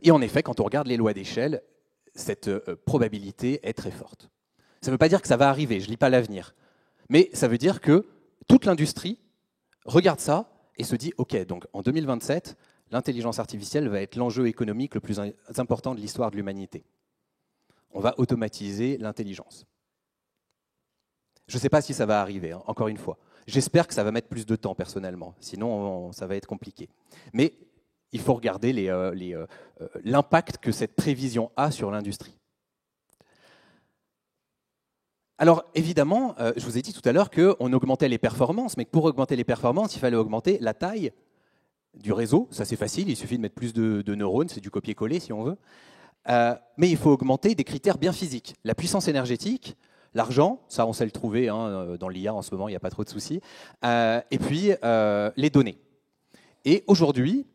Et en effet, quand on regarde les lois d'échelle, cette probabilité est très forte. Ça ne veut pas dire que ça va arriver, je ne lis pas l'avenir, mais ça veut dire que toute l'industrie regarde ça et se dit « Ok, donc en 2027, l'intelligence artificielle va être l'enjeu économique le plus important de l'histoire de l'humanité. On va automatiser l'intelligence. » Je ne sais pas si ça va arriver, hein, encore une fois. J'espère que ça va mettre plus de temps, personnellement. Sinon, ça va être compliqué. Mais il faut regarder l'impact que cette prévision a sur l'industrie. Alors, évidemment, je vous ai dit tout à l'heure qu'on augmentait les performances, mais que pour augmenter les performances, il fallait augmenter la taille du réseau. Ça, c'est facile, il suffit de mettre plus de neurones, c'est du copier-coller, si on veut. Mais il faut augmenter des critères bien physiques. La puissance énergétique, l'argent, ça on sait le trouver hein, dans l'IA en ce moment, il n'y a pas trop de soucis, et puis les données. Et aujourd'hui,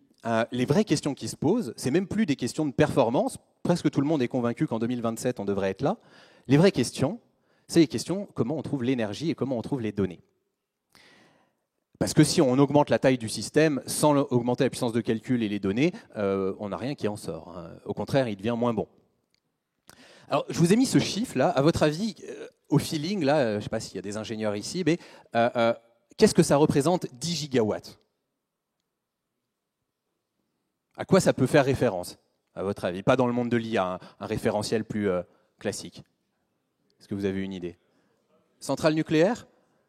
les vraies questions qui se posent, c'est même plus des questions de performance, presque tout le monde est convaincu qu'en 2027 on devrait être là. Les vraies questions, c'est les questions comment on trouve l'énergie et comment on trouve les données. Parce que si on augmente la taille du système sans augmenter la puissance de calcul et les données, on n'a rien qui en sort. Hein. Au contraire, il devient moins bon. Alors, je vous ai mis ce chiffre-là. À votre avis, au feeling, là, je ne sais pas s'il y a des ingénieurs ici, mais qu'est-ce que ça représente 10 gigawatts? À quoi ça peut faire référence, à votre avis? Pas dans le monde de l'IA, hein, un référentiel plus classique. Est-ce que vous avez une idée? Centrale nucléaire?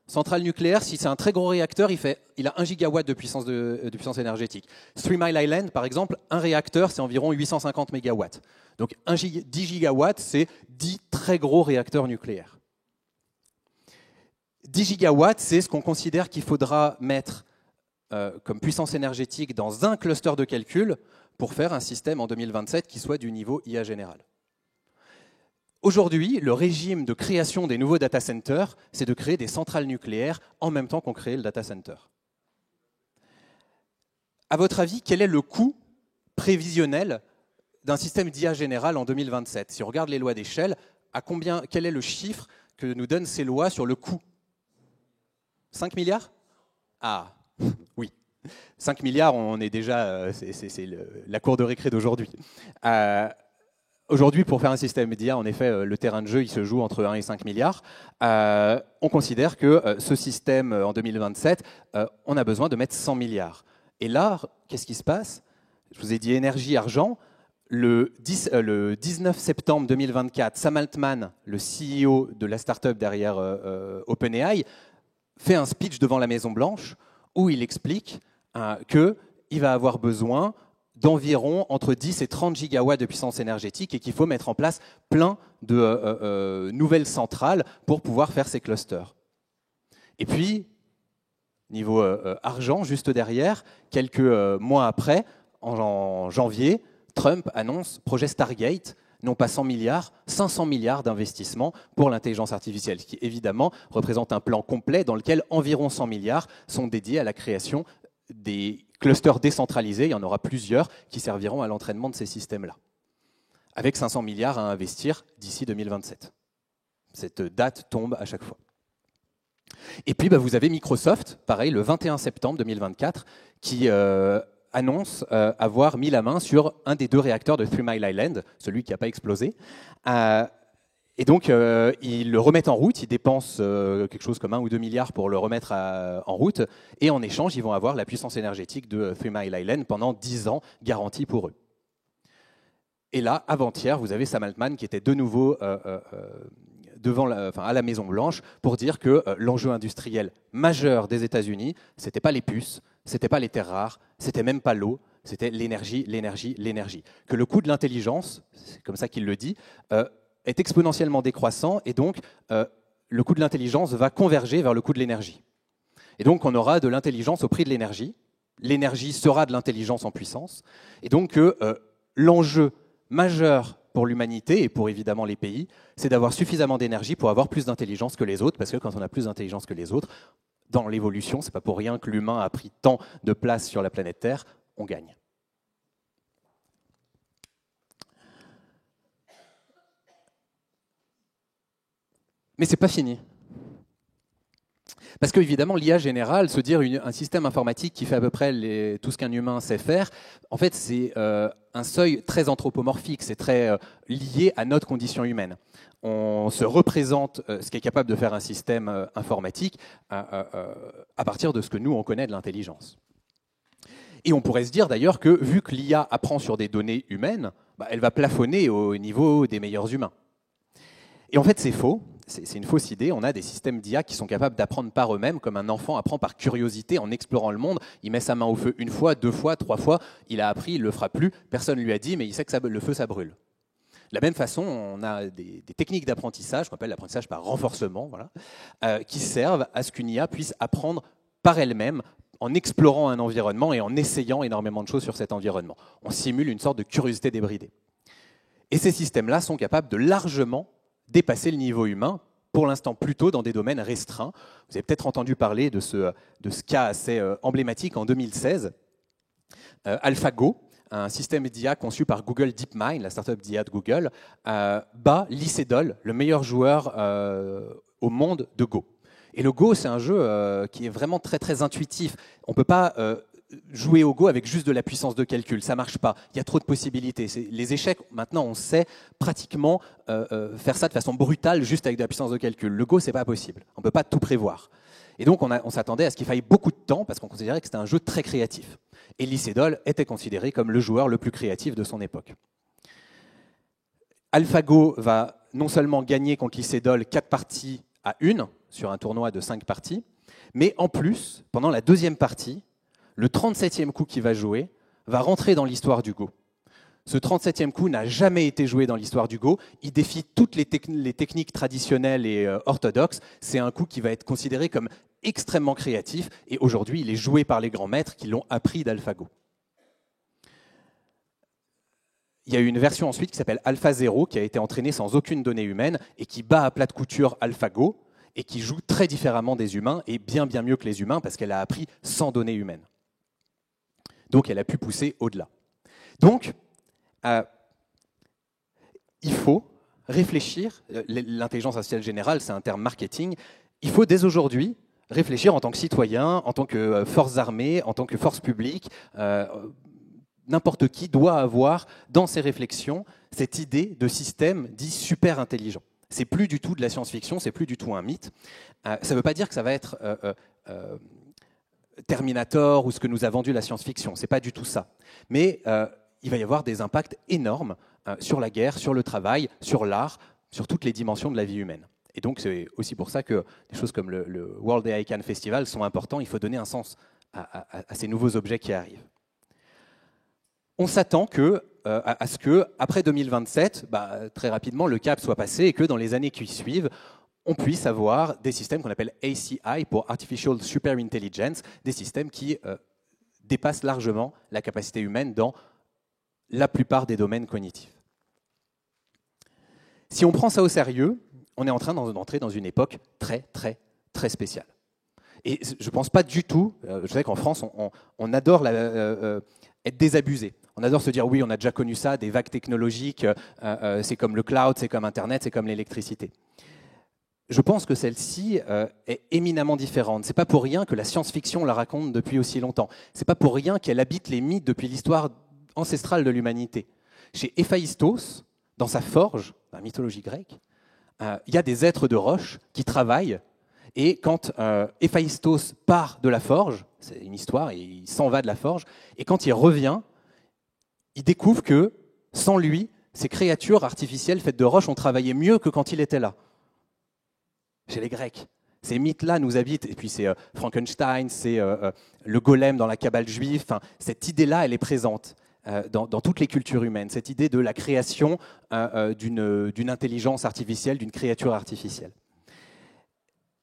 Centrale nucléaire, si c'est un très gros réacteur, il a 1 gigawatt de puissance énergétique. Three Mile Island, par exemple, un réacteur, c'est environ 850 mégawatts. Donc 10 gigawatts, c'est 10 très gros réacteurs nucléaires. 10 gigawatts, c'est ce qu'on considère qu'il faudra mettre comme puissance énergétique dans un cluster de calcul pour faire un système en 2027 qui soit du niveau IA général. Aujourd'hui, le régime de création des nouveaux data centers, c'est de créer des centrales nucléaires en même temps qu'on crée le data center. À votre avis, quel est le coût prévisionnel d'un système d'IA général en 2027? Si on regarde les lois d'échelle, quel est le chiffre que nous donnent ces lois sur le coût? 5 milliards? Ah, oui. 5 milliards, on est déjà, c'est la cour de récré d'aujourd'hui. Aujourd'hui, pour faire un système d'IA, en effet, le terrain de jeu, il se joue entre 1 et 5 milliards. On considère que ce système, en 2027, on a besoin de mettre 100 milliards. Et là, qu'est-ce qui se passe? Je vous ai dit énergie, argent. Le 19 septembre 2024, Sam Altman, le CEO de la start-up derrière OpenAI, fait un speech devant la Maison-Blanche où il explique qu'il va avoir besoin d'environ entre 10 et 30 gigawatts de puissance énergétique et qu'il faut mettre en place plein de nouvelles centrales pour pouvoir faire ces clusters. Et puis, niveau argent, juste derrière, quelques mois après, en janvier, Trump annonce projet Stargate, non pas 100 milliards, 500 milliards d'investissements pour l'intelligence artificielle, ce qui évidemment représente un plan complet dans lequel environ 100 milliards sont dédiés à la création des clusters décentralisés, il y en aura plusieurs qui serviront à l'entraînement de ces systèmes-là, avec 500 milliards à investir d'ici 2027. Cette date tombe à chaque fois. Et puis vous avez Microsoft, pareil, le 21 septembre 2024, qui annonce avoir mis la main sur un des 2 réacteurs de Three Mile Island, celui qui n'a pas explosé. Et donc, ils le remettent en route, ils dépensent quelque chose comme 1 ou 2 milliards pour le remettre en route, et en échange, ils vont avoir la puissance énergétique de Three Mile Island pendant 10 ans, garantie pour eux. Et là, avant-hier, vous avez Sam Altman qui était de nouveau à la Maison-Blanche pour dire que l'enjeu industriel majeur des États-Unis, ce n'était pas les puces, ce n'était pas les terres rares, c'était même pas l'eau, c'était l'énergie, l'énergie, l'énergie. Que le coût de l'intelligence, c'est comme ça qu'il le dit, est exponentiellement décroissant et donc le coût de l'intelligence va converger vers le coût de l'énergie. Et donc on aura de l'intelligence au prix de l'énergie sera de l'intelligence en puissance, et donc l'enjeu majeur pour l'humanité et pour évidemment les pays, c'est d'avoir suffisamment d'énergie pour avoir plus d'intelligence que les autres, parce que quand on a plus d'intelligence que les autres, dans l'évolution, c'est pas pour rien que l'humain a pris tant de place sur la planète Terre, on gagne. Mais c'est pas fini. Parce qu'évidemment, l'IA générale, se dire un système informatique qui fait à peu près tout ce qu'un humain sait faire, en fait, c'est un seuil très anthropomorphique, c'est très lié à notre condition humaine. On se représente ce qu'est capable de faire un système informatique à partir de ce que nous, on connaît de l'intelligence. Et on pourrait se dire d'ailleurs que, vu que l'IA apprend sur des données humaines, elle va plafonner au niveau des meilleurs humains. Et en fait, c'est faux. c'est une fausse idée. On a des systèmes d'IA qui sont capables d'apprendre par eux-mêmes, comme un enfant apprend par curiosité en explorant le monde. Il met sa main au feu une fois, 2 fois, 3 fois, il a appris, il ne le fera plus, personne ne lui a dit, mais il sait que le feu, ça brûle. De la même façon, on a des techniques d'apprentissage, qu'on appelle l'apprentissage par renforcement, voilà, qui servent à ce qu'une IA puisse apprendre par elle-même, en explorant un environnement et en essayant énormément de choses sur cet environnement. On simule une sorte de curiosité débridée. Et ces systèmes-là sont capables de largement dépasser le niveau humain, pour l'instant plutôt dans des domaines restreints. Vous avez peut-être entendu parler de ce cas assez emblématique en 2016. AlphaGo, un système d'IA conçu par Google DeepMind, la startup d'IA de Google, bat Lee Sedol, le meilleur joueur au monde de Go. Et le Go, c'est un jeu qui est vraiment très, très intuitif. On ne peut pas jouer au Go avec juste de la puissance de calcul. Ça ne marche pas. Il y a trop de possibilités. Les échecs, maintenant, on sait pratiquement faire ça de façon brutale, juste avec de la puissance de calcul. Le Go, ce n'est pas possible. On ne peut pas tout prévoir. Et donc, on s'attendait à ce qu'il faille beaucoup de temps, parce qu'on considérait que c'était un jeu très créatif. Et Lee Sedol était considéré comme le joueur le plus créatif de son époque. AlphaGo va non seulement gagner contre Lee Sedol 4 parties à 1, sur un tournoi de 5 parties, mais en plus, pendant la deuxième partie, le 37e coup qu'il va jouer va rentrer dans l'histoire du Go. Ce 37e coup n'a jamais été joué dans l'histoire du Go. Il défie toutes les techniques traditionnelles et orthodoxes. C'est un coup qui va être considéré comme extrêmement créatif, et aujourd'hui, il est joué par les grands maîtres qui l'ont appris d'AlphaGo. Il y a eu une version ensuite qui s'appelle AlphaZero, qui a été entraînée sans aucune donnée humaine et qui bat à plat de couture AlphaGo, et qui joue très différemment des humains, et bien mieux que les humains, parce qu'elle a appris sans données humaines. Donc elle a pu pousser au-delà. Donc, il faut réfléchir, l'intelligence artificielle générale, c'est un terme marketing, il faut dès aujourd'hui réfléchir en tant que citoyen, en tant que force armée, en tant que force publique, n'importe qui doit avoir dans ses réflexions cette idée de système dit super intelligent. C'est plus du tout de la science-fiction, c'est plus du tout un mythe. Ça ne veut pas dire que ça va être Terminator ou ce que nous a vendu la science-fiction, c'est pas du tout ça. Mais il va y avoir des impacts énormes sur la guerre, sur le travail, sur l'art, sur toutes les dimensions de la vie humaine. Et donc c'est aussi pour ça que des choses comme le World AI Cannes Festival sont importants, il faut donner un sens à ces nouveaux objets qui arrivent. On s'attend à ce que, après 2027, très rapidement, le cap soit passé et que dans les années qui suivent, on puisse avoir des systèmes qu'on appelle ACI pour Artificial Super Intelligence, des systèmes qui dépassent largement la capacité humaine dans la plupart des domaines cognitifs. Si on prend ça au sérieux, on est en train d'entrer dans une époque très, très, très spéciale. Et je ne pense pas du tout, je sais qu'en France, on adore être désabusé. On adore se dire, oui, on a déjà connu ça, des vagues technologiques, c'est comme le cloud, c'est comme Internet, c'est comme l'électricité. Je pense que celle-ci est éminemment différente. Ce n'est pas pour rien que la science-fiction la raconte depuis aussi longtemps. Ce n'est pas pour rien qu'elle habite les mythes depuis l'histoire ancestrale de l'humanité. Chez Héphaïstos, dans sa forge, la mythologie grecque, il y a des êtres de roche qui travaillent. Et quand Héphaïstos part de la forge, c'est une histoire, il s'en va de la forge, et quand il revient, il découvre que, sans lui, ces créatures artificielles faites de roche ont travaillé mieux que quand il était là. Chez les Grecs. Ces mythes-là nous habitent, et puis c'est Frankenstein, c'est le golem dans la Kabbale juive, enfin, cette idée-là, elle est présente dans toutes les cultures humaines, cette idée de la création d'une intelligence artificielle, d'une créature artificielle.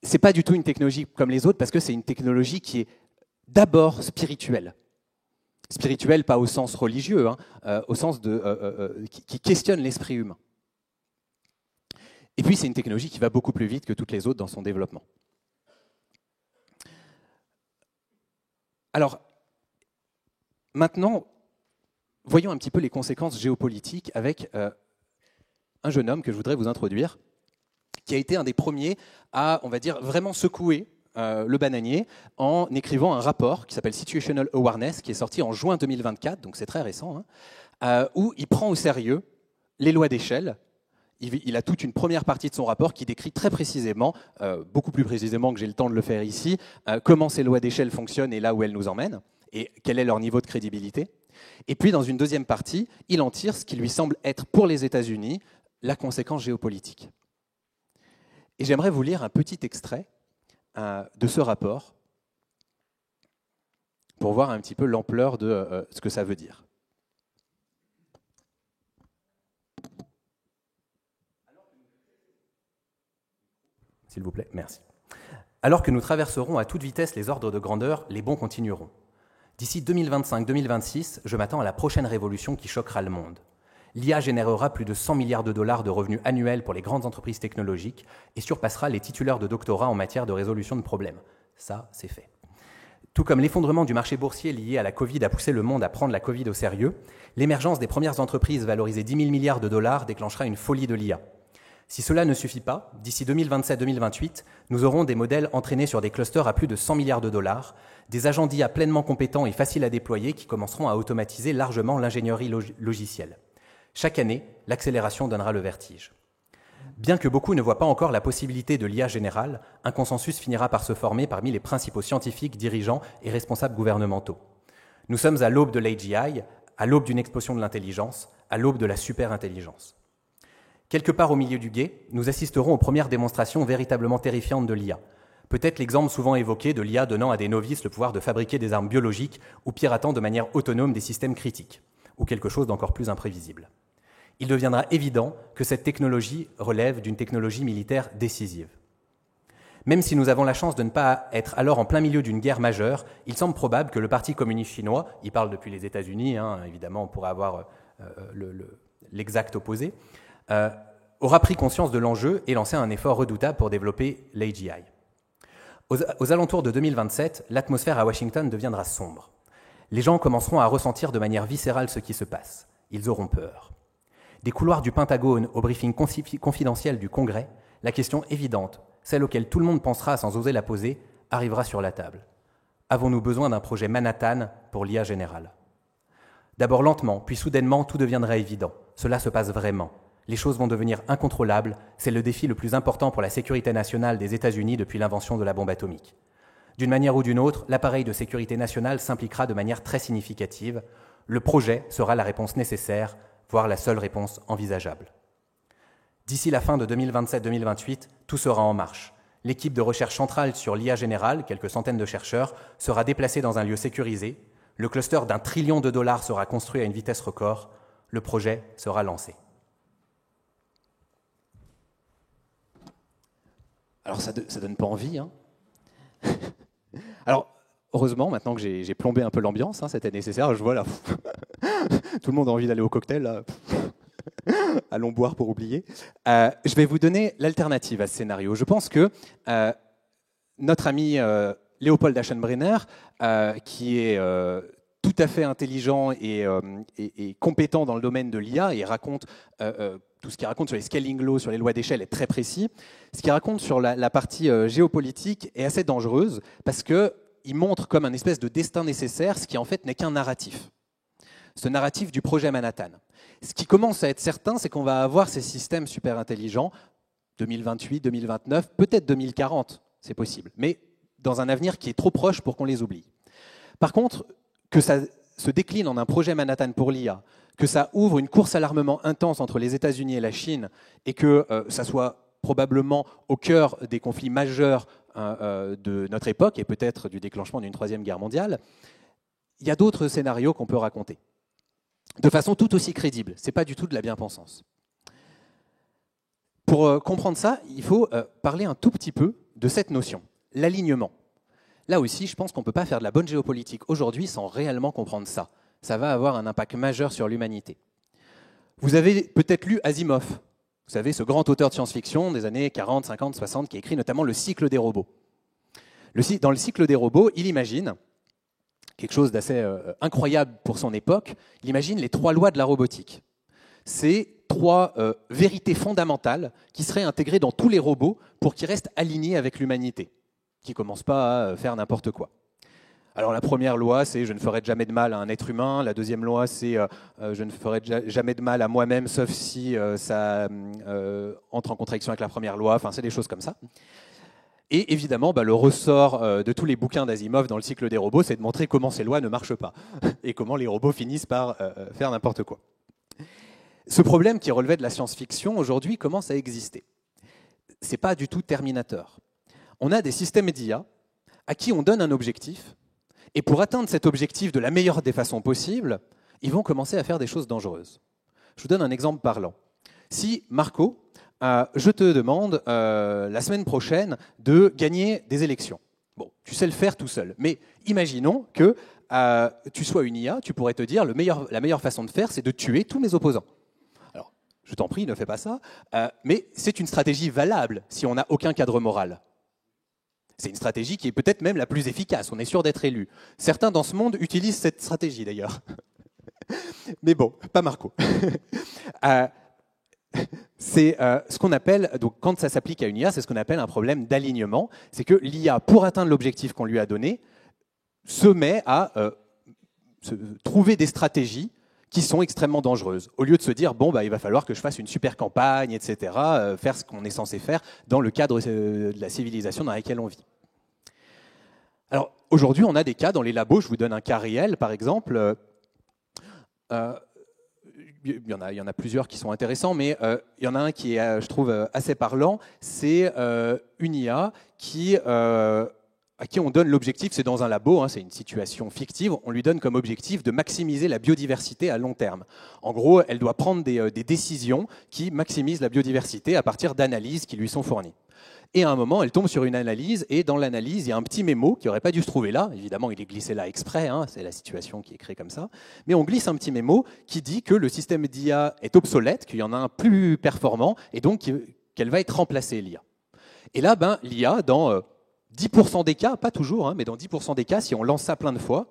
Ce n'est pas du tout une technologie comme les autres, parce que c'est une technologie qui est d'abord spirituelle. Spirituelle, pas au sens religieux, au sens qui questionne l'esprit humain. Et puis, c'est une technologie qui va beaucoup plus vite que toutes les autres dans son développement. Alors, maintenant, voyons un petit peu les conséquences géopolitiques avec un jeune homme que je voudrais vous introduire, qui a été un des premiers à, on va dire, vraiment secouer le bananier en écrivant un rapport qui s'appelle Situational Awareness, qui est sorti en juin 2024, donc c'est très récent, où il prend au sérieux les lois d'échelle. Il a toute une première partie de son rapport qui décrit très précisément, beaucoup plus précisément que j'ai le temps de le faire ici, comment ces lois d'échelle fonctionnent et là où elles nous emmènent, et quel est leur niveau de crédibilité. Et puis, dans une deuxième partie, il en tire ce qui lui semble être, pour les États-Unis, la conséquence géopolitique. Et j'aimerais vous lire un petit extrait de ce rapport pour voir un petit peu l'ampleur de ce que ça veut dire. S'il vous plaît, merci. Alors que nous traverserons à toute vitesse les ordres de grandeur, les bons continueront. D'ici 2025-2026, je m'attends à la prochaine révolution qui choquera le monde. L'IA générera plus de 100 milliards de dollars de revenus annuels pour les grandes entreprises technologiques et surpassera les titulaires de doctorat en matière de résolution de problèmes. Ça, c'est fait. Tout comme l'effondrement du marché boursier lié à la Covid a poussé le monde à prendre la Covid au sérieux, l'émergence des premières entreprises valorisées 10 000 milliards de dollars déclenchera une folie de l'IA. Si cela ne suffit pas, d'ici 2027-2028, nous aurons des modèles entraînés sur des clusters à plus de 100 milliards de dollars, des agents d'IA pleinement compétents et faciles à déployer qui commenceront à automatiser largement l'ingénierie logicielle. Chaque année, l'accélération donnera le vertige. Bien que beaucoup ne voient pas encore la possibilité de l'IA générale, un consensus finira par se former parmi les principaux scientifiques, dirigeants et responsables gouvernementaux. Nous sommes à l'aube de l'AGI, à l'aube d'une explosion de l'intelligence, à l'aube de la superintelligence. Quelque part au milieu du gué, nous assisterons aux premières démonstrations véritablement terrifiantes de l'IA. Peut-être l'exemple souvent évoqué de l'IA donnant à des novices le pouvoir de fabriquer des armes biologiques ou piratant de manière autonome des systèmes critiques, ou quelque chose d'encore plus imprévisible. Il deviendra évident que cette technologie relève d'une technologie militaire décisive. Même si nous avons la chance de ne pas être alors en plein milieu d'une guerre majeure, il semble probable que le Parti communiste chinois, il parle depuis les États-Unis, évidemment on pourrait avoir l'exact opposé, aura pris conscience de l'enjeu et lancé un effort redoutable pour développer l'AGI. Aux alentours de 2027, l'atmosphère à Washington deviendra sombre. Les gens commenceront à ressentir de manière viscérale ce qui se passe. Ils auront peur. Des couloirs du Pentagone au briefing confidentiel du Congrès, la question évidente, celle auquel tout le monde pensera sans oser la poser, arrivera sur la table. Avons-nous besoin d'un projet Manhattan pour l'IA générale ? D'abord lentement, puis soudainement, tout deviendra évident. Cela se passe vraiment. Les choses vont devenir incontrôlables. C'est le défi le plus important pour la sécurité nationale des États-Unis depuis l'invention de la bombe atomique. D'une manière ou d'une autre, l'appareil de sécurité nationale s'impliquera de manière très significative. Le projet sera la réponse nécessaire, voire la seule réponse envisageable. D'ici la fin de 2027-2028, tout sera en marche. L'équipe de recherche centrale sur l'IA générale, quelques centaines de chercheurs, sera déplacée dans un lieu sécurisé. Le cluster d'1 trillion de dollars sera construit à une vitesse record. Le projet sera lancé. Alors ça donne pas envie, hein. Alors, heureusement, maintenant que j'ai plombé un peu l'ambiance, c'était nécessaire, je vois là, tout le monde a envie d'aller au cocktail, là. Allons boire pour oublier. Je vais vous donner l'alternative à ce scénario. Je pense que notre ami Léopold Aschenbrenner, qui est tout à fait intelligent et compétent dans le domaine de l'IA, et raconte tout ce qu'il raconte sur les scaling laws, sur les lois d'échelle est très précis. Ce qu'il raconte sur la partie géopolitique est assez dangereuse parce qu'il montre comme un espèce de destin nécessaire, ce qui en fait n'est qu'un narratif. Ce narratif du projet Manhattan. Ce qui commence à être certain, c'est qu'on va avoir ces systèmes super intelligents 2028, 2029, peut-être 2040, c'est possible, mais dans un avenir qui est trop proche pour qu'on les oublie. Par contre, que ça se décline en un projet Manhattan pour l'IA, que ça ouvre une course à l'armement intense entre les États-Unis et la Chine, et que ça soit probablement au cœur des conflits majeurs de notre époque, et peut-être du déclenchement d'une troisième guerre mondiale, il y a d'autres scénarios qu'on peut raconter, de façon tout aussi crédible. Ce n'est pas du tout de la bien-pensance. Pour comprendre ça, il faut parler un tout petit peu de cette notion, l'alignement. Là aussi, je pense qu'on ne peut pas faire de la bonne géopolitique aujourd'hui sans réellement comprendre ça. Ça va avoir un impact majeur sur l'humanité. Vous avez peut-être lu Asimov, vous savez, ce grand auteur de science-fiction des années 40, 50, 60, qui a écrit notamment Le cycle des robots. Dans le cycle des robots, il imagine quelque chose d'assez incroyable pour son époque, il imagine les 3 lois de la robotique. C'est 3 vérités fondamentales qui seraient intégrées dans tous les robots pour qu'ils restent alignés avec l'humanité, qui ne commencent pas à faire n'importe quoi. Alors la première loi, c'est « je ne ferai jamais de mal à un être humain ». La deuxième loi, c'est « je ne ferai jamais de mal à moi-même, sauf si ça entre en contradiction avec la première loi ». Enfin, c'est des choses comme ça. Et évidemment, le ressort de tous les bouquins d'Asimov dans le cycle des robots, c'est de montrer comment ces lois ne marchent pas et comment les robots finissent par faire n'importe quoi. Ce problème qui relevait de la science-fiction, aujourd'hui, commence à exister. ce n'est pas du tout Terminator. On a des systèmes d'IA à qui on donne un objectif, et pour atteindre cet objectif de la meilleure des façons possibles, ils vont commencer à faire des choses dangereuses. Je vous donne un exemple parlant. Si, Marco, je te demande la semaine prochaine de gagner des élections. Bon, tu sais le faire tout seul, mais imaginons que tu sois une IA, tu pourrais te dire la meilleure façon de faire, c'est de tuer tous mes opposants. Alors, je t'en prie, ne fais pas ça, mais c'est une stratégie valable si on n'a aucun cadre moral. C'est une stratégie qui est peut-être même la plus efficace, on est sûr d'être élu. Certains dans ce monde utilisent cette stratégie d'ailleurs. Mais bon, pas Marco. C'est ce qu'on appelle, donc quand ça s'applique à une IA, c'est ce qu'on appelle un problème d'alignement. C'est que l'IA, pour atteindre l'objectif qu'on lui a donné, se met à trouver des stratégies qui sont extrêmement dangereuses. Au lieu de se dire, bon, il va falloir que je fasse une super campagne, etc., faire ce qu'on est censé faire dans le cadre de la civilisation dans laquelle on vit. Alors, aujourd'hui, on a des cas dans les labos, je vous donne un cas réel, par exemple. Il y en a plusieurs qui sont intéressants, mais il y en a un qui est, je trouve, assez parlant. C'est une IA à qui on donne l'objectif, c'est dans un labo, c'est une situation fictive, on lui donne comme objectif de maximiser la biodiversité à long terme. En gros, elle doit prendre des décisions qui maximisent la biodiversité à partir d'analyses qui lui sont fournies. Et à un moment, elle tombe sur une analyse, et dans l'analyse, il y a un petit mémo qui n'aurait pas dû se trouver là. Évidemment, il est glissé là exprès, c'est la situation qui est créée comme ça. Mais on glisse un petit mémo qui dit que le système d'IA est obsolète, qu'il y en a un plus performant, et donc qu'elle va être remplacée, l'IA. Et là, l'IA, dans 10% des cas, pas toujours, mais dans 10% des cas, si on lance ça plein de fois,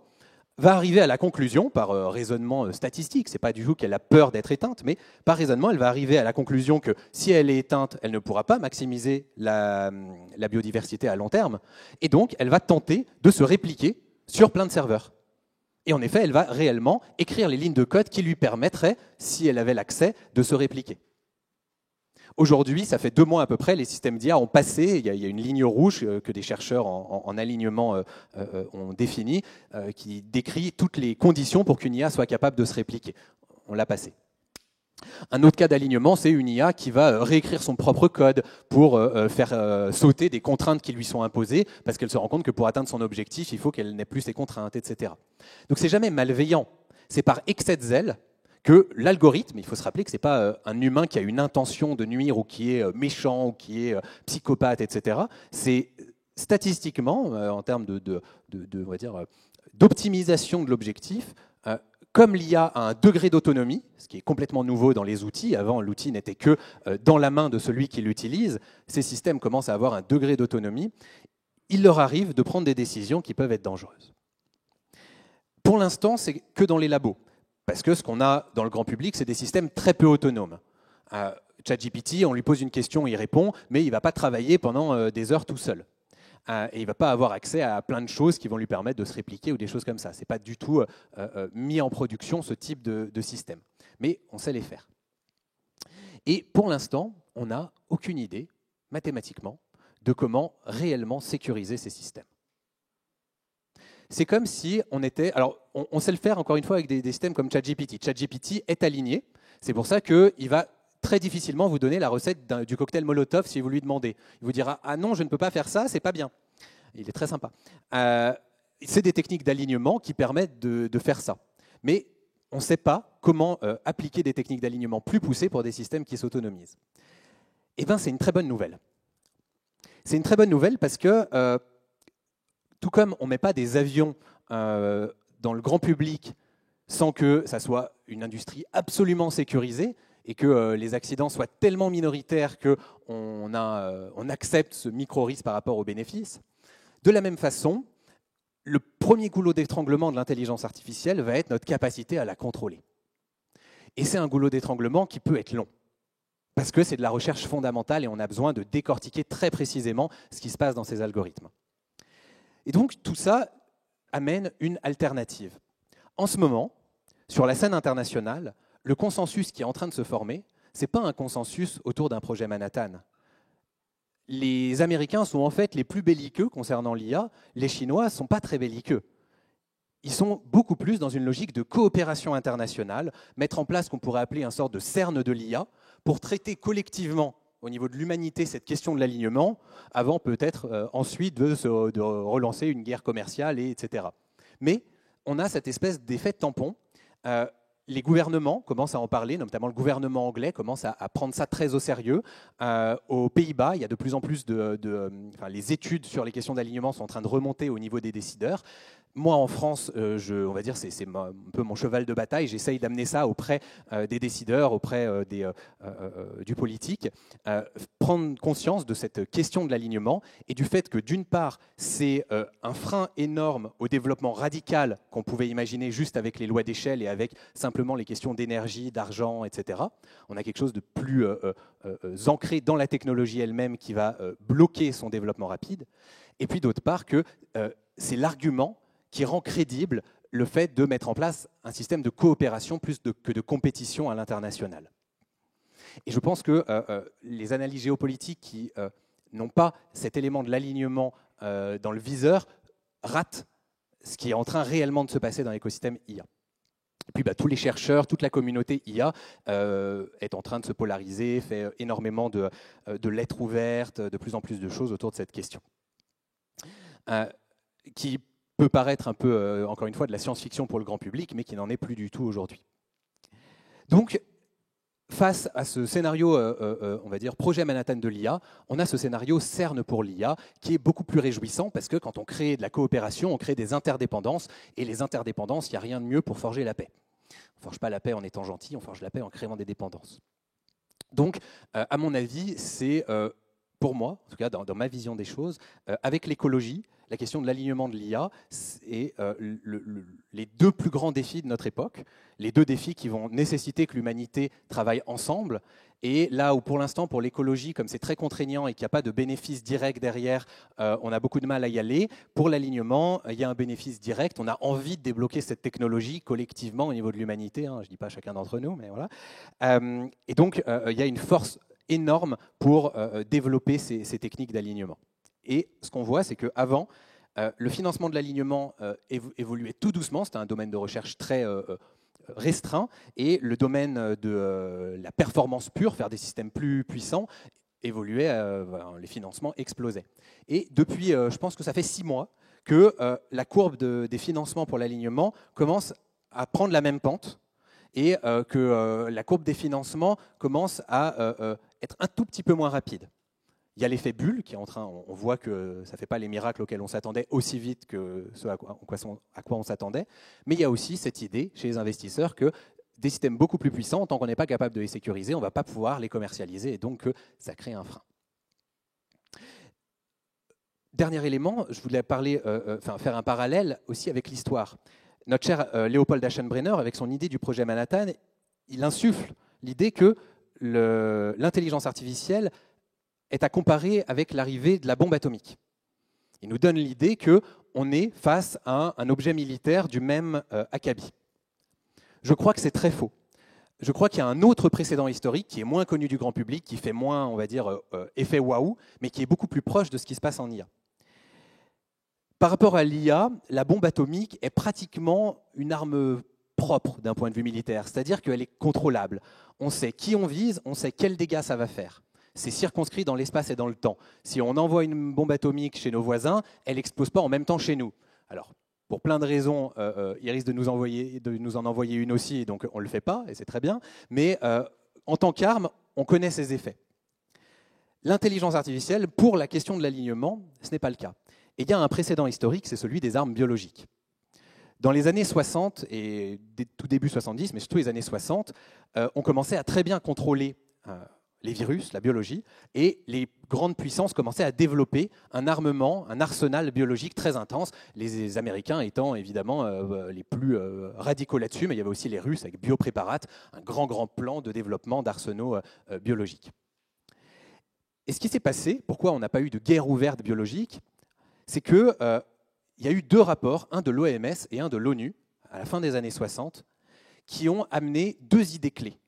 va arriver à la conclusion, par raisonnement statistique, c'est pas du tout qu'elle a peur d'être éteinte, mais par raisonnement, elle va arriver à la conclusion que si elle est éteinte, elle ne pourra pas maximiser la biodiversité à long terme, et donc elle va tenter de se répliquer sur plein de serveurs. Et en effet, elle va réellement écrire les lignes de code qui lui permettraient, si elle avait l'accès, de se répliquer. Aujourd'hui, ça fait 2 mois à peu près, les systèmes d'IA ont passé, il y a une ligne rouge que des chercheurs en alignement ont définie, qui décrit toutes les conditions pour qu'une IA soit capable de se répliquer. On l'a passé. Un autre cas d'alignement, c'est une IA qui va réécrire son propre code pour faire sauter des contraintes qui lui sont imposées, parce qu'elle se rend compte que pour atteindre son objectif, il faut qu'elle n'ait plus ces contraintes, etc. Donc c'est jamais malveillant, c'est par excès de zèle que l'algorithme, il faut se rappeler que ce n'est pas un humain qui a une intention de nuire ou qui est méchant ou qui est psychopathe, etc. C'est statistiquement, en termes on va dire, d'optimisation de l'objectif, comme l'IA a un degré d'autonomie, ce qui est complètement nouveau dans les outils, avant l'outil n'était que dans la main de celui qui l'utilise, ces systèmes commencent à avoir un degré d'autonomie, il leur arrive de prendre des décisions qui peuvent être dangereuses. Pour l'instant, c'est que dans les labos. Parce que ce qu'on a dans le grand public, c'est des systèmes très peu autonomes. ChatGPT, on lui pose une question, il répond, mais il ne va pas travailler pendant des heures tout seul. Et il ne va pas avoir accès à plein de choses qui vont lui permettre de se répliquer ou des choses comme ça. Ce n'est pas du tout mis en production, ce type de système. Mais on sait les faire. Et pour l'instant, on n'a aucune idée, mathématiquement, de comment réellement sécuriser ces systèmes. C'est comme si on était... Alors, on sait le faire, encore une fois, avec des systèmes comme ChatGPT. ChatGPT est aligné. C'est pour ça qu'il va très difficilement vous donner la recette du cocktail Molotov si vous lui demandez. Il vous dira « Ah non, je ne peux pas faire ça, c'est pas bien ». Il est très sympa. C'est des techniques d'alignement qui permettent de faire ça. Mais on ne sait pas comment appliquer des techniques d'alignement plus poussées pour des systèmes qui s'autonomisent. Eh bien, c'est une très bonne nouvelle. C'est une très bonne nouvelle parce que... tout comme on ne met pas des avions dans le grand public sans que ça soit une industrie absolument sécurisée et que les accidents soient tellement minoritaires qu'on accepte ce micro-risque par rapport aux bénéfices, de la même façon, le premier goulot d'étranglement de l'intelligence artificielle va être notre capacité à la contrôler. Et c'est un goulot d'étranglement qui peut être long, parce que c'est de la recherche fondamentale et on a besoin de décortiquer très précisément ce qui se passe dans ces algorithmes. Et donc, tout ça amène une alternative. En ce moment, sur la scène internationale, le consensus qui est en train de se former, ce n'est pas un consensus autour d'un projet Manhattan. Les Américains sont en fait les plus belliqueux concernant l'IA, les Chinois ne sont pas très belliqueux. Ils sont beaucoup plus dans une logique de coopération internationale, mettre en place ce qu'on pourrait appeler une sorte de CERN de l'IA pour traiter collectivement au niveau de l'humanité, cette question de l'alignement, avant peut-être ensuite de relancer une guerre commerciale, etc. Mais on a cette espèce d'effet tampon. Les gouvernements commencent à en parler, notamment le gouvernement anglais commence à prendre ça très au sérieux. Aux Pays-Bas, il y a de plus en plus les études sur les questions d'alignement sont en train de remonter au niveau des décideurs. Moi, en France, on va dire, c'est un peu mon cheval de bataille. J'essaye d'amener ça auprès des décideurs, auprès du politique, prendre conscience de cette question de l'alignement et du fait que, d'une part, c'est un frein énorme au développement radical qu'on pouvait imaginer juste avec les lois d'échelle et avec simplement les questions d'énergie, d'argent, etc. On a quelque chose de plus ancré dans la technologie elle-même qui va bloquer son développement rapide. Et puis, d'autre part, que c'est l'argument qui rend crédible le fait de mettre en place un système de coopération plus que de compétition à l'international. Et je pense que les analyses géopolitiques qui n'ont pas cet élément de l'alignement dans le viseur ratent ce qui est en train réellement de se passer dans l'écosystème IA. Et puis tous les chercheurs, toute la communauté IA est en train de se polariser, fait énormément de lettres ouvertes, de plus en plus de choses autour de cette question. Qui peut paraître un peu, encore une fois, de la science-fiction pour le grand public, mais qui n'en est plus du tout aujourd'hui. Donc, face à ce scénario, on va dire, projet Manhattan de l'IA, on a ce scénario CERN pour l'IA, qui est beaucoup plus réjouissant, parce que quand on crée de la coopération, on crée des interdépendances, et les interdépendances, il n'y a rien de mieux pour forger la paix. On ne forge pas la paix en étant gentil, on forge la paix en créant des dépendances. Donc, à mon avis, c'est... pour moi, en tout cas dans ma vision des choses, avec l'écologie, la question de l'alignement de l'IA est les deux plus grands défis de notre époque, les deux défis qui vont nécessiter que l'humanité travaille ensemble. Et là où pour l'instant, pour l'écologie, comme c'est très contraignant et qu'il n'y a pas de bénéfice direct derrière, on a beaucoup de mal à y aller. Pour l'alignement, il y a un bénéfice direct. On a envie de débloquer cette technologie collectivement au niveau de l'humanité. Je ne dis pas chacun d'entre nous, mais voilà. Et donc, il y a une force énorme pour développer ces techniques d'alignement. Et ce qu'on voit, c'est qu'avant, le financement de l'alignement évoluait tout doucement. C'était un domaine de recherche très restreint. Et le domaine de la performance pure, faire des systèmes plus puissants, évoluait, les financements explosaient. Et depuis, je pense que ça fait 6 mois, que la courbe des financements pour l'alignement commence à prendre la même pente et que la courbe des financements commence à être un tout petit peu moins rapide. Il y a l'effet bulle qui est en train, on voit que ça ne fait pas les miracles auxquels on s'attendait aussi vite que ce à quoi on s'attendait, mais il y a aussi cette idée chez les investisseurs que des systèmes beaucoup plus puissants, tant qu'on n'est pas capable de les sécuriser, on ne va pas pouvoir les commercialiser et donc ça crée un frein. Dernier élément, je voulais faire un parallèle aussi avec l'histoire. Notre cher Léopold Aschenbrenner, avec son idée du projet Manhattan, il insuffle l'idée que l'intelligence artificielle est à comparer avec l'arrivée de la bombe atomique. Il nous donne l'idée qu'on est face à un objet militaire du même acabit. Je crois que c'est très faux. Je crois qu'il y a un autre précédent historique qui est moins connu du grand public, qui fait moins, on va dire, effet waouh, mais qui est beaucoup plus proche de ce qui se passe en IA. Par rapport à l'IA, la bombe atomique est pratiquement une arme propre d'un point de vue militaire, c'est-à-dire qu'elle est contrôlable. On sait qui on vise, on sait quels dégâts ça va faire. C'est circonscrit dans l'espace et dans le temps. Si on envoie une bombe atomique chez nos voisins, elle n'explose pas en même temps chez nous. Alors, pour plein de raisons, il risque de nous en envoyer une aussi, et donc on ne le fait pas, et c'est très bien. Mais en tant qu'arme, on connaît ses effets. L'intelligence artificielle, pour la question de l'alignement, ce n'est pas le cas. Et il y a un précédent historique, c'est celui des armes biologiques. Dans les années 60 et tout début 70, mais surtout les années 60, on commençait à très bien contrôler les virus, la biologie, et les grandes puissances commençaient à développer un armement, un arsenal biologique très intense, les Américains étant évidemment les plus radicaux là-dessus, mais il y avait aussi les Russes avec Biopréparat, un grand plan de développement d'arsenaux biologiques. Et ce qui s'est passé, pourquoi on n'a pas eu de guerre ouverte biologique, c'est qu'il y a eu 2 rapports, un de l'OMS et un de l'ONU, à la fin des années 60, qui ont amené 2 idées clés.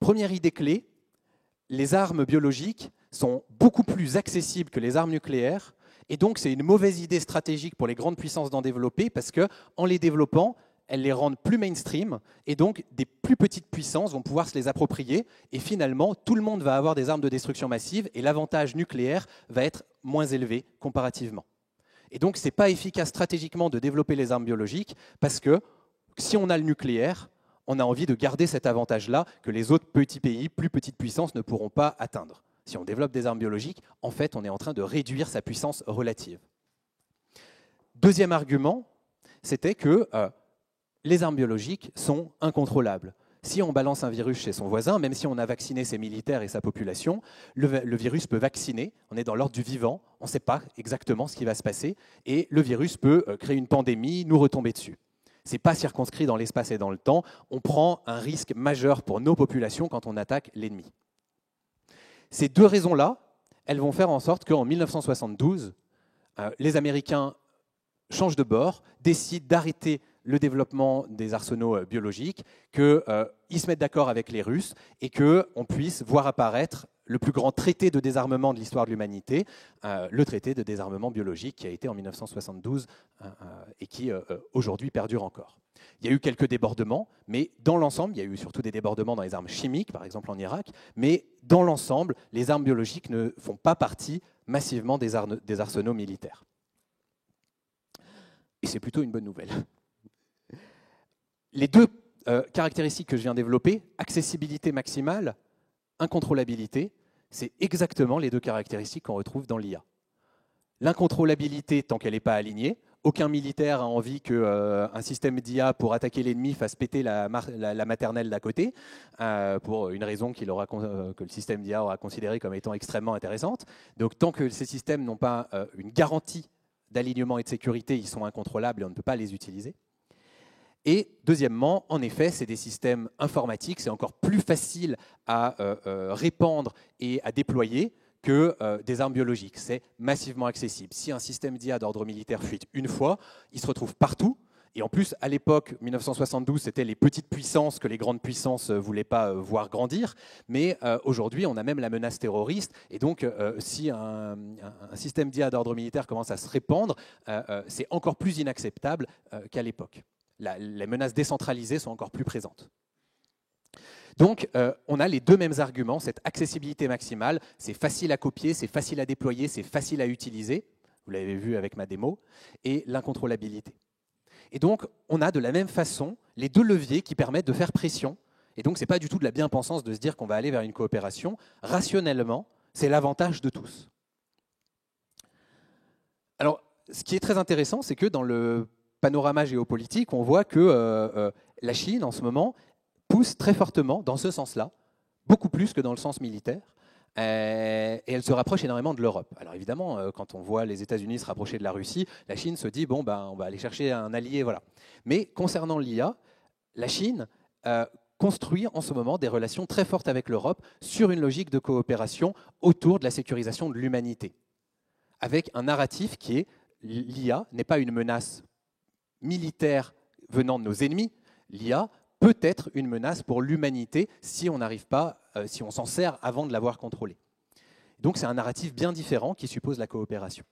Première idée clé, les armes biologiques sont beaucoup plus accessibles que les armes nucléaires, et donc c'est une mauvaise idée stratégique pour les grandes puissances d'en développer, parce qu'en les développant, elles les rendent plus mainstream, et donc des plus petites puissances vont pouvoir se les approprier, et finalement, tout le monde va avoir des armes de destruction massive, et l'avantage nucléaire va être moins élevé comparativement. Et donc, ce n'est pas efficace stratégiquement de développer les armes biologiques, parce que si on a le nucléaire, on a envie de garder cet avantage-là que les autres petits pays, plus petites puissances, ne pourront pas atteindre. Si on développe des armes biologiques, en fait, on est en train de réduire sa puissance relative. Deuxième argument, c'était que les armes biologiques sont incontrôlables. Si on balance un virus chez son voisin, même si on a vacciné ses militaires et sa population, le virus peut vacciner, on est dans l'ordre du vivant, on ne sait pas exactement ce qui va se passer, et le virus peut créer une pandémie, nous retomber dessus. Ce n'est pas circonscrit dans l'espace et dans le temps, on prend un risque majeur pour nos populations quand on attaque l'ennemi. Ces deux raisons-là, elles vont faire en sorte qu'en 1972, les Américains changent de bord, décident d'arrêter le développement des arsenaux biologiques, qu'ils se mettent d'accord avec les Russes et qu'on puisse voir apparaître le plus grand traité de désarmement de l'histoire de l'humanité, le traité de désarmement biologique qui a été en 1972 et qui aujourd'hui perdure encore. Il y a eu quelques débordements, mais dans l'ensemble, il y a eu surtout des débordements dans les armes chimiques, par exemple en Irak, mais dans l'ensemble, les armes biologiques ne font pas partie massivement des arsenaux militaires. Et c'est plutôt une bonne nouvelle. Les deux caractéristiques que je viens de développer, accessibilité maximale, incontrôlabilité, c'est exactement les deux caractéristiques qu'on retrouve dans l'IA. L'incontrôlabilité, tant qu'elle n'est pas alignée, aucun militaire a envie qu'un système d'IA pour attaquer l'ennemi fasse péter la maternelle d'à côté, pour une raison que le système d'IA aura considérée comme étant extrêmement intéressante. Donc tant que ces systèmes n'ont pas une garantie d'alignement et de sécurité, ils sont incontrôlables et on ne peut pas les utiliser. Et deuxièmement, en effet, c'est des systèmes informatiques, c'est encore plus facile à répandre et à déployer que des armes biologiques. C'est massivement accessible. Si un système d'IA d'ordre militaire fuite une fois, il se retrouve partout. Et en plus, à l'époque, 1972, c'était les petites puissances que les grandes puissances ne voulaient pas voir grandir. Mais aujourd'hui, on a même la menace terroriste. Et donc, si un système d'IA d'ordre militaire commence à se répandre, c'est encore plus inacceptable qu'à l'époque. Les menaces décentralisées sont encore plus présentes. Donc, on a les deux mêmes arguments, cette accessibilité maximale, c'est facile à copier, c'est facile à déployer, c'est facile à utiliser, vous l'avez vu avec ma démo, et l'incontrôlabilité. Et donc, on a de la même façon les deux leviers qui permettent de faire pression. Et donc, ce n'est pas du tout de la bien-pensance de se dire qu'on va aller vers une coopération. Rationnellement, c'est l'avantage de tous. Alors, ce qui est très intéressant, c'est que dans le panorama géopolitique, on voit que la Chine, en ce moment, pousse très fortement dans ce sens-là, beaucoup plus que dans le sens militaire, et elle se rapproche énormément de l'Europe. Alors évidemment, quand on voit les États-Unis se rapprocher de la Russie, la Chine se dit, bon, on va aller chercher un allié, voilà. Mais concernant l'IA, la Chine construit en ce moment des relations très fortes avec l'Europe sur une logique de coopération autour de la sécurisation de l'humanité, avec un narratif qui est l'IA n'est pas une menace militaire venant de nos ennemis, l'IA peut être une menace pour l'humanité si on n'arrive pas, si on s'en sert avant de l'avoir contrôlée. Donc c'est un narratif bien différent qui suppose la coopération.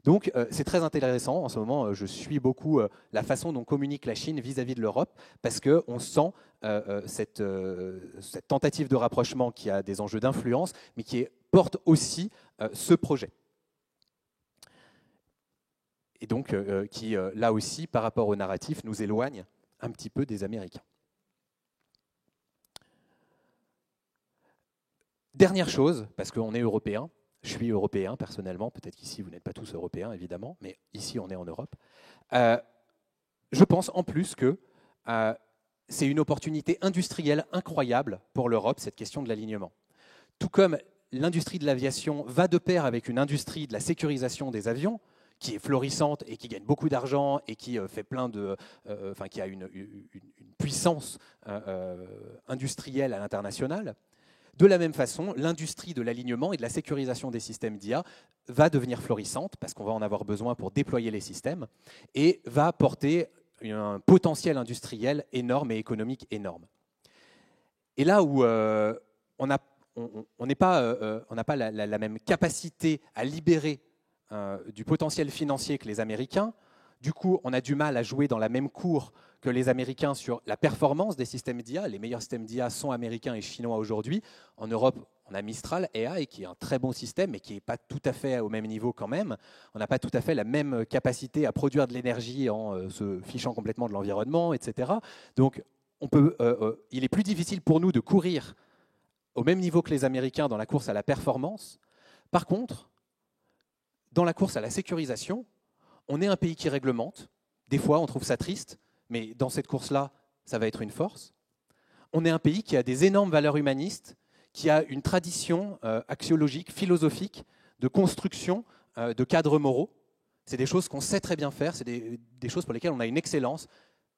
Donc c'est très intéressant, en ce moment je suis beaucoup la façon dont communique la Chine vis-à-vis de l'Europe, parce qu'on sent cette tentative de rapprochement qui a des enjeux d'influence, mais qui porte aussi ce projet. Et donc qui, là aussi, par rapport au narratif, nous éloigne un petit peu des Américains. Dernière chose, parce qu'on est européen, je suis européen personnellement, peut-être qu'ici vous n'êtes pas tous européens évidemment, mais ici on est en Europe. Je pense en plus que c'est une opportunité industrielle incroyable pour l'Europe, cette question de l'alignement. Tout comme l'industrie de l'aviation va de pair avec une industrie de la sécurisation des avions, qui est florissante et qui gagne beaucoup d'argent et qui fait qui a une puissance industrielle à l'international. De la même façon, l'industrie de l'alignement et de la sécurisation des systèmes d'IA va devenir florissante parce qu'on va en avoir besoin pour déployer les systèmes et va apporter un potentiel industriel énorme et économique énorme. Et là où on n'a pas la même capacité à libérer du potentiel financier que les Américains, Du coup, on a du mal à jouer dans la même cour que les Américains sur la performance des systèmes d'IA. Les meilleurs systèmes d'IA sont américains et chinois aujourd'hui. En Europe, on a Mistral AI, qui est un très bon système, mais qui n'est pas tout à fait au même niveau quand même. On n'a pas tout à fait la même capacité à produire de l'énergie en se fichant complètement de l'environnement, etc. Donc, il est plus difficile pour nous de courir au même niveau que les Américains dans la course à la performance. Par contre, dans la course à la sécurisation, on est un pays qui réglemente. Des fois, on trouve ça triste, mais dans cette course-là, ça va être une force. On est un pays qui a des énormes valeurs humanistes, qui a une tradition axiologique, philosophique, de construction de cadres moraux. C'est des choses qu'on sait très bien faire, c'est des choses pour lesquelles on a une excellence.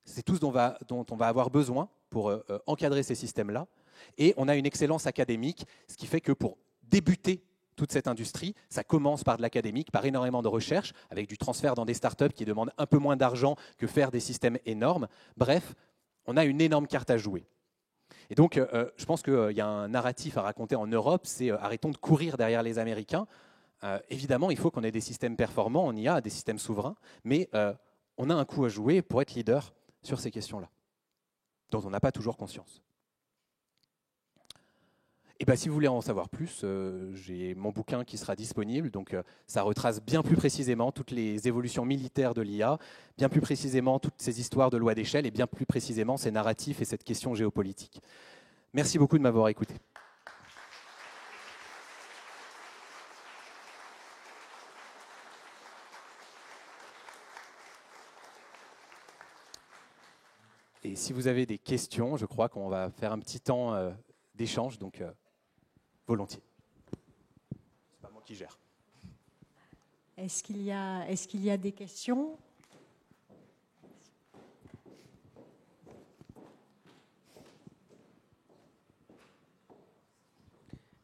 C'est tout ce dont on va avoir besoin pour encadrer ces systèmes-là. Et on a une excellence académique, ce qui fait que pour débuter toute cette industrie, ça commence par de l'académique, par énormément de recherche, avec du transfert dans des startups qui demandent un peu moins d'argent que faire des systèmes énormes. Bref, on a une énorme carte à jouer. Et donc, je pense qu'il y a un narratif à raconter en Europe, c'est arrêtons de courir derrière les Américains. Évidemment, il faut qu'on ait des systèmes performants, on y a des systèmes souverains, mais on a un coup à jouer pour être leader sur ces questions-là, dont on n'a pas toujours conscience. Et bien, si vous voulez en savoir plus, j'ai mon bouquin qui sera disponible. Donc, ça retrace bien plus précisément toutes les évolutions militaires de l'IA, bien plus précisément toutes ces histoires de loi d'échelle et bien plus précisément ces narratifs et cette question géopolitique. Merci beaucoup de m'avoir écouté. Et si vous avez des questions, je crois qu'on va faire un petit temps d'échange. Donc, volontiers. C'est pas moi qui gère. Est-ce qu'il y a des questions ?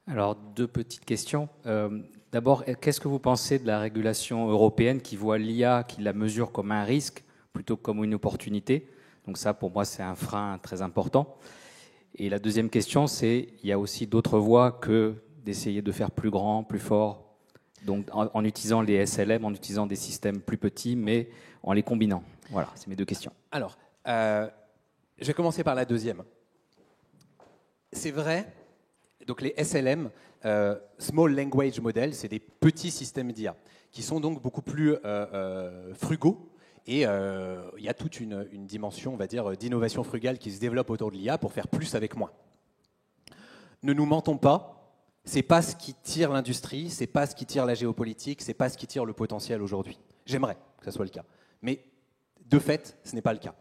Alors, deux petites questions. D'abord, qu'est-ce que vous pensez de la régulation européenne qui voit l'IA, qui la mesure comme un risque plutôt que comme une opportunité ? Donc ça, pour moi, c'est un frein très important. Et la deuxième question, c'est, il y a aussi d'autres voies que d'essayer de faire plus grand, plus fort, donc en utilisant les SLM, en utilisant des systèmes plus petits, mais en les combinant. Voilà, c'est mes deux questions. Alors, je vais commencer par la deuxième. C'est vrai, donc les SLM, Small Language Model, c'est des petits systèmes d'IA, qui sont donc beaucoup plus frugaux. Et il y a toute une dimension, on va dire, d'innovation frugale qui se développe autour de l'IA pour faire plus avec moins. Ne nous mentons pas, c'est pas ce qui tire l'industrie, c'est pas ce qui tire la géopolitique, c'est pas ce qui tire le potentiel aujourd'hui. J'aimerais que ça soit le cas, mais de fait, ce n'est pas le cas.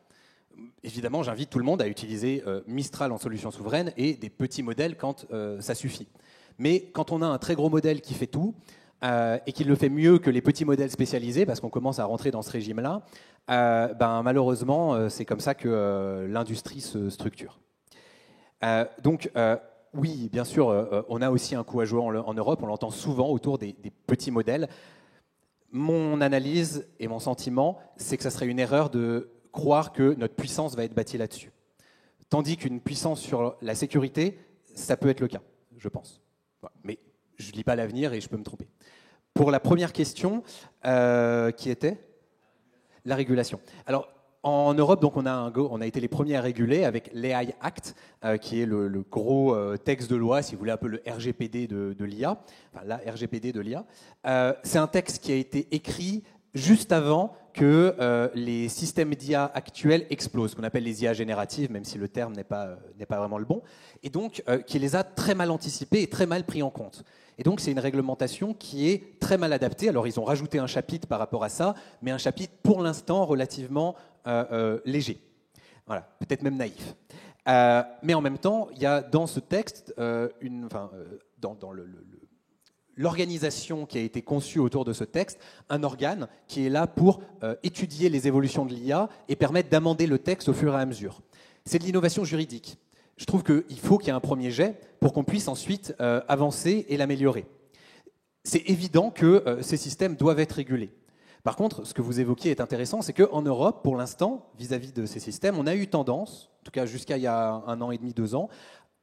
Évidemment, j'invite tout le monde à utiliser Mistral en solution souveraine et des petits modèles quand ça suffit. Mais quand on a un très gros modèle qui fait tout, et qu'il le fait mieux que les petits modèles spécialisés, parce qu'on commence à rentrer dans ce régime-là, malheureusement, c'est comme ça que l'industrie se structure. Donc, oui, bien sûr, on a aussi un coup à jouer en Europe, on l'entend souvent autour des petits modèles. Mon analyse et mon sentiment, c'est que ça serait une erreur de croire que notre puissance va être bâtie là-dessus. Tandis qu'une puissance sur la sécurité, ça peut être le cas, je pense. Mais je ne lis pas l'avenir et je peux me tromper. Pour la première question, qui était la régulation. Alors, en Europe, donc, on a été les premiers à réguler avec l'AI Act, qui est le gros texte de loi, si vous voulez, un peu le RGPD de l'IA, enfin la RGPD de l'IA. C'est un texte qui a été écrit juste avant que les systèmes d'IA actuels explosent, qu'on appelle les IA génératives, même si le terme n'est pas vraiment le bon, et donc qui les a très mal anticipés et très mal pris en compte. Et donc c'est une réglementation qui est très mal adaptée. Alors ils ont rajouté un chapitre par rapport à ça, mais un chapitre pour l'instant relativement léger. Voilà, peut-être même naïf. Mais en même temps, il y a dans ce texte, dans l'organisation qui a été conçue autour de ce texte, un organe qui est là pour étudier les évolutions de l'IA et permettre d'amender le texte au fur et à mesure. C'est de l'innovation juridique. Je trouve qu'il faut qu'il y ait un premier jet pour qu'on puisse ensuite avancer et l'améliorer. C'est évident que ces systèmes doivent être régulés. Par contre, ce que vous évoquiez est intéressant, c'est qu'en Europe, pour l'instant, vis-à-vis de ces systèmes, on a eu tendance, en tout cas jusqu'à il y a 1 an et demi, 2 ans,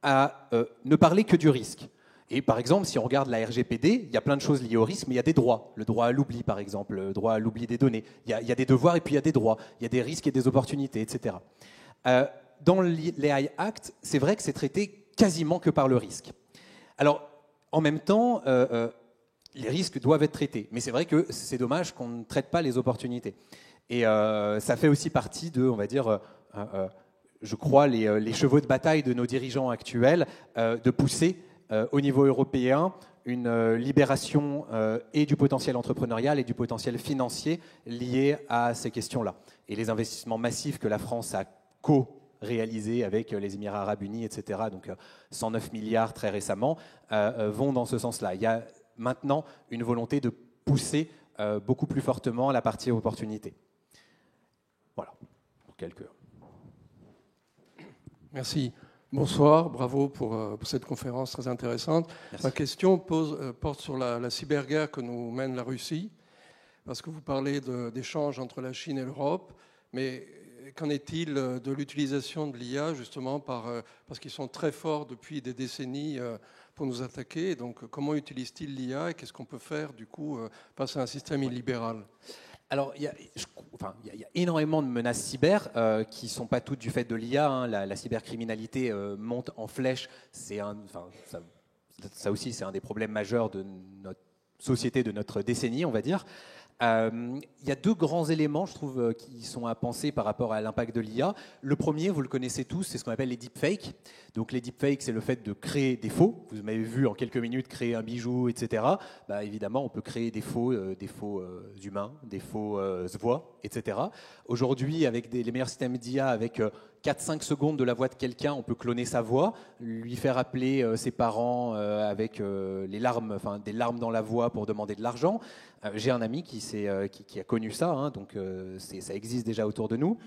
à ne parler que du risque. Et par exemple, si on regarde la RGPD, il y a plein de choses liées au risque, mais il y a des droits. Le droit à l'oubli, par exemple, le droit à l'oubli des données. Il y a des devoirs et puis il y a des droits. Il y a des risques et des opportunités, etc. Dans l'AI Act, c'est vrai que c'est traité quasiment que par le risque. Alors, en même temps, les risques doivent être traités. Mais c'est vrai que c'est dommage qu'on ne traite pas les opportunités. Et ça fait aussi partie de, on va dire, je crois, les chevaux de bataille de nos dirigeants actuels, de pousser au niveau européen une libération et du potentiel entrepreneurial et du potentiel financier lié à ces questions-là. Et les investissements massifs que la France a co-réalisés avec les Émirats arabes unis, etc., donc 109 milliards très récemment, vont dans ce sens-là. Il y a maintenant une volonté de pousser beaucoup plus fortement la partie opportunité. Voilà, pour quelques... Merci. Bonsoir, bravo pour cette conférence très intéressante. Merci. Ma question porte sur la cyberguerre que nous mène la Russie, parce que vous parlez d'échanges entre la Chine et l'Europe, mais qu'en est-il de l'utilisation de l'IA, justement, parce qu'ils sont très forts depuis des décennies pour nous attaquer. Donc, comment utilisent-ils l'IA et qu'est-ce qu'on peut faire, du coup, face à un système illibéral ? Alors, il y a énormément de menaces cyber qui ne sont pas toutes du fait de l'IA. Hein. La cybercriminalité monte en flèche. Ça aussi, c'est un des problèmes majeurs de notre société, de notre décennie, on va dire. Il y a deux grands éléments, je trouve, qui sont à penser par rapport à l'impact de l'IA. Le premier, vous le connaissez tous, c'est ce qu'on appelle les deepfakes. Donc les deepfakes, c'est le fait de créer des faux. Vous m'avez vu en quelques minutes créer un bijou, etc. Bah, évidemment, on peut créer des faux humains, des faux voix, etc. Aujourd'hui, avec les meilleurs systèmes d'IA, avec 4-5 secondes de la voix de quelqu'un, on peut cloner sa voix, lui faire appeler ses parents avec des larmes dans la voix pour demander de l'argent. J'ai un ami qui a connu ça, hein, donc ça existe déjà autour de nous.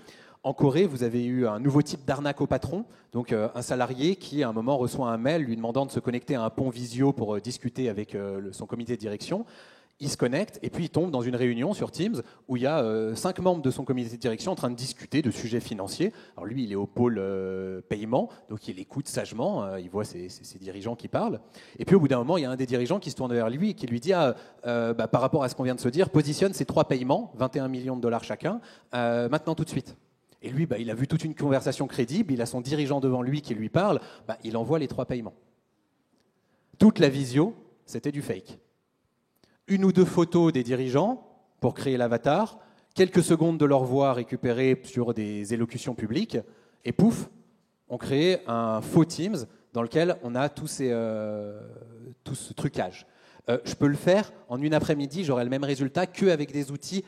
En Corée, vous avez eu un nouveau type d'arnaque au patron, donc un salarié qui, à un moment, reçoit un mail lui demandant de se connecter à un pont visio pour discuter avec son comité de direction. Il se connecte et puis il tombe dans une réunion sur Teams où il y a 5 membres de son comité de direction en train de discuter de sujets financiers. Alors lui, il est au pôle paiement, donc il écoute sagement, il voit ses dirigeants qui parlent. Et puis au bout d'un moment, il y a un des dirigeants qui se tourne vers lui et qui lui dit par rapport à ce qu'on vient de se dire, positionne ces 3 paiements, 21 millions de dollars chacun, maintenant tout de suite. Et lui, il a vu toute une conversation crédible, il a son dirigeant devant lui qui lui parle, il envoie les 3 paiements. Toute la visio, c'était du fake. 1 ou 2 photos des dirigeants pour créer l'avatar, quelques secondes de leur voix récupérées sur des élocutions publiques, et pouf, on crée un faux Teams dans lequel on a tout ce trucage. Je peux le faire en une après-midi, j'aurai le même résultat qu'avec des outils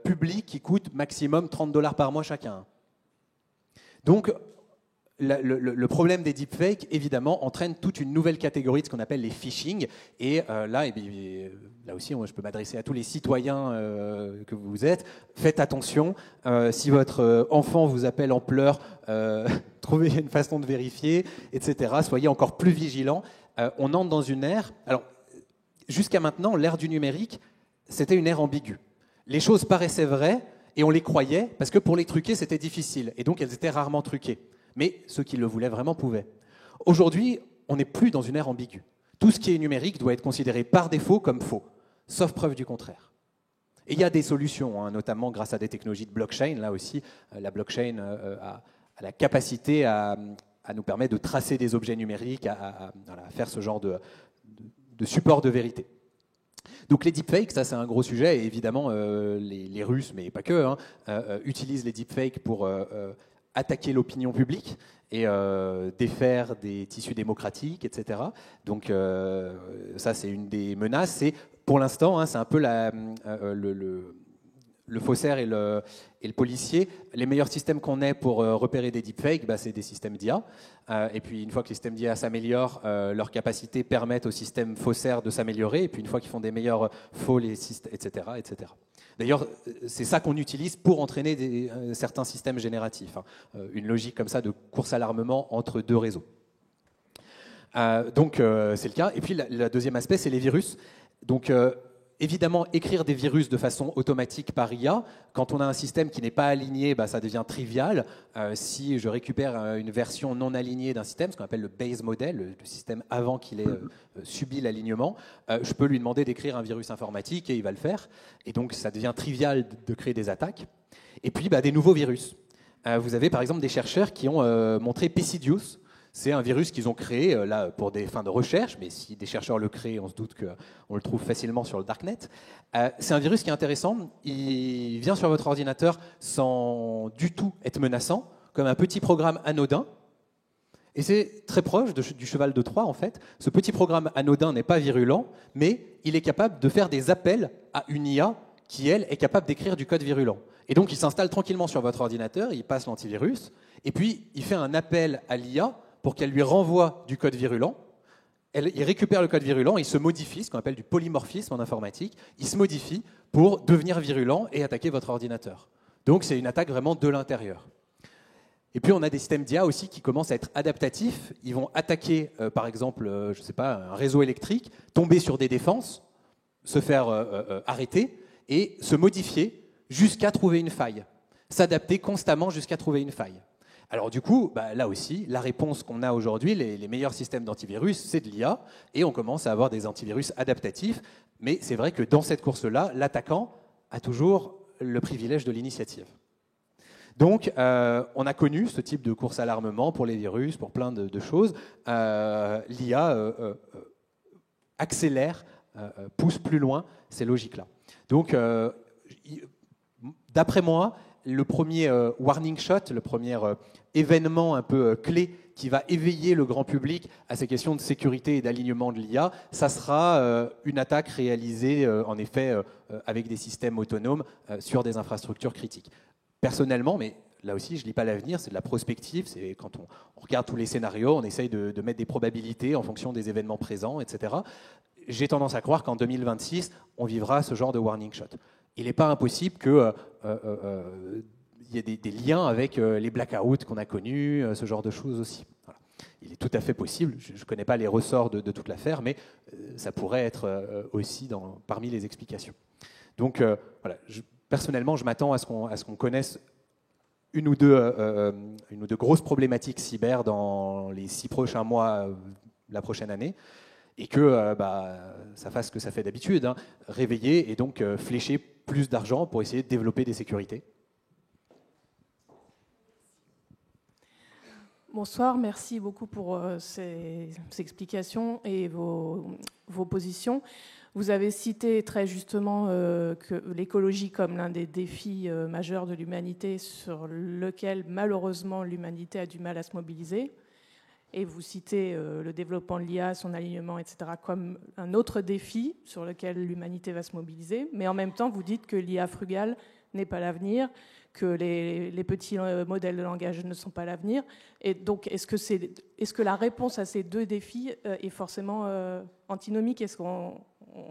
publics qui coûtent maximum $30 par mois chacun. Donc, le problème des deepfakes, évidemment, entraîne toute une nouvelle catégorie de ce qu'on appelle les phishing. Et là aussi, je peux m'adresser à tous les citoyens que vous êtes. Faites attention. Si votre enfant vous appelle en pleurs, trouvez une façon de vérifier, etc. Soyez encore plus vigilants. On entre dans une ère... Alors, jusqu'à maintenant, l'ère du numérique, c'était une ère ambiguë. Les choses paraissaient vraies et on les croyait parce que pour les truquer, c'était difficile. Et donc, elles étaient rarement truquées. Mais ceux qui le voulaient vraiment pouvaient. Aujourd'hui, on n'est plus dans une ère ambiguë. Tout ce qui est numérique doit être considéré par défaut comme faux, sauf preuve du contraire. Et il y a des solutions, hein, notamment grâce à des technologies de blockchain. Là aussi, la blockchain a la capacité à nous permettre de tracer des objets numériques, à faire ce genre de support de vérité. Donc les deepfakes, ça c'est un gros sujet, et évidemment les Russes, mais pas que, utilisent les deepfakes pour attaquer l'opinion publique et défaire des tissus démocratiques, etc. Donc ça, c'est une des menaces. Pour l'instant, c'est un peu le faussaire et le policier. Les meilleurs systèmes qu'on ait pour repérer des deepfakes, c'est des systèmes d'IA. Et puis, une fois que les systèmes d'IA s'améliorent, leurs capacités permettent aux systèmes faussaires de s'améliorer. Et puis, une fois qu'ils font des meilleurs faux, etc., etc. D'ailleurs, c'est ça qu'on utilise pour entraîner certains systèmes génératifs. Une logique comme ça de course à l'armement entre 2 réseaux. Donc, c'est le cas. Et puis, le deuxième aspect, c'est les virus. Donc, évidemment, écrire des virus de façon automatique par IA, quand on a un système qui n'est pas aligné, ça devient trivial. Si je récupère une version non alignée d'un système, ce qu'on appelle le base model, le système avant qu'il ait subi l'alignement, je peux lui demander d'écrire un virus informatique et il va le faire. Et donc, ça devient trivial de créer des attaques. Et puis, des nouveaux virus. Vous avez par exemple des chercheurs qui ont montré Pisidius. C'est un virus qu'ils ont créé là pour des fins de recherche, mais si des chercheurs le créent, on se doute qu'on le trouve facilement sur le darknet. C'est un virus qui est intéressant. Il vient sur votre ordinateur sans du tout être menaçant, comme un petit programme anodin. Et c'est très proche du cheval de Troie, en fait. Ce petit programme anodin n'est pas virulent, mais il est capable de faire des appels à une IA qui, elle, est capable d'écrire du code virulent. Et donc, il s'installe tranquillement sur votre ordinateur, il passe l'antivirus, et puis il fait un appel à l'IA pour qu'elle lui renvoie du code virulent. Il récupère le code virulent, il se modifie, ce qu'on appelle du polymorphisme en informatique, il se modifie pour devenir virulent et attaquer votre ordinateur. Donc c'est une attaque vraiment de l'intérieur. Et puis on a des systèmes d'IA aussi qui commencent à être adaptatifs. Ils vont attaquer, par exemple, je sais pas, un réseau électrique, tomber sur des défenses, se faire arrêter et se modifier jusqu'à trouver une faille. S'adapter constamment jusqu'à trouver une faille. Alors du coup, là aussi, la réponse qu'on a aujourd'hui, les meilleurs systèmes d'antivirus, c'est de l'IA, et on commence à avoir des antivirus adaptatifs, mais c'est vrai que dans cette course-là, l'attaquant a toujours le privilège de l'initiative. Donc, on a connu ce type de course à l'armement pour les virus, pour plein de choses. L'IA accélère, pousse plus loin ces logiques-là. Donc, d'après moi, le premier warning shot, le premier événement un peu clé qui va éveiller le grand public à ces questions de sécurité et d'alignement de l'IA, ça sera une attaque réalisée en effet avec des systèmes autonomes sur des infrastructures critiques. Personnellement, mais là aussi je ne lis pas l'avenir, c'est de la prospective, c'est quand on regarde tous les scénarios, on essaye de mettre des probabilités en fonction des événements présents, etc. J'ai tendance à croire qu'en 2026, on vivra ce genre de warning shot. Il n'est pas impossible qu'il y ait des liens avec les blackouts qu'on a connus, ce genre de choses aussi. Voilà. Il est tout à fait possible, je ne connais pas les ressorts de toute l'affaire, mais ça pourrait être aussi parmi les explications. Donc voilà, personnellement, je m'attends à ce qu'on connaisse une ou deux grosses problématiques cyber dans les 6 prochains mois, la prochaine année, et que ça fasse ce que ça fait d'habitude, hein, réveiller et donc flécher plus d'argent pour essayer de développer des sécurités. Bonsoir, merci beaucoup pour ces explications et vos positions. Vous avez cité très justement que l'écologie comme l'un des défis majeurs de l'humanité sur lequel malheureusement l'humanité a du mal à se mobiliser. Et vous citez le développement de l'IA, son alignement, etc., comme un autre défi sur lequel l'humanité va se mobiliser. Mais en même temps, vous dites que l'IA frugale n'est pas l'avenir, que les petits modèles de langage ne sont pas l'avenir. Et donc, est-ce que la réponse à ces deux défis est forcément antinomique? Est-ce qu'on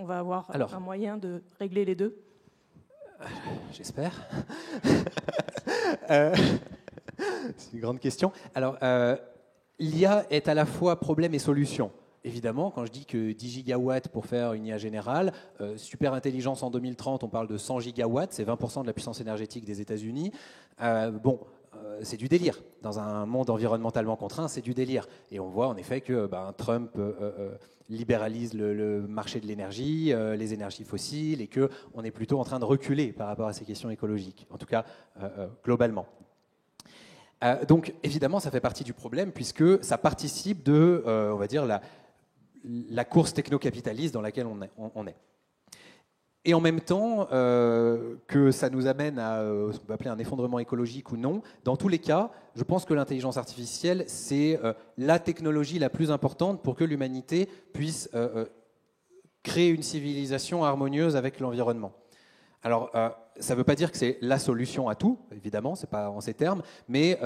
va avoir un moyen de régler les deux? J'espère. C'est une grande question. Alors, l'IA est à la fois problème et solution. Évidemment, quand je dis que 10 gigawatts pour faire une IA générale, super intelligence en 2030, on parle de 100 gigawatts, c'est 20% de la puissance énergétique des États-Unis. C'est du délire. Dans un monde environnementalement contraint, c'est du délire. Et on voit en effet que Trump libéralise le marché de l'énergie, les énergies fossiles, et qu'on est plutôt en train de reculer par rapport à ces questions écologiques, en tout cas globalement. Donc évidemment, ça fait partie du problème puisque ça participe de, on va dire, la course techno-capitaliste dans laquelle on est. Et en même temps, que ça nous amène à ce qu'on peut appeler un effondrement écologique ou non, dans tous les cas, je pense que l'intelligence artificielle, c'est la technologie la plus importante pour que l'humanité puisse créer une civilisation harmonieuse avec l'environnement. Alors, ça ne veut pas dire que c'est la solution à tout, évidemment, ce n'est pas en ces termes, mais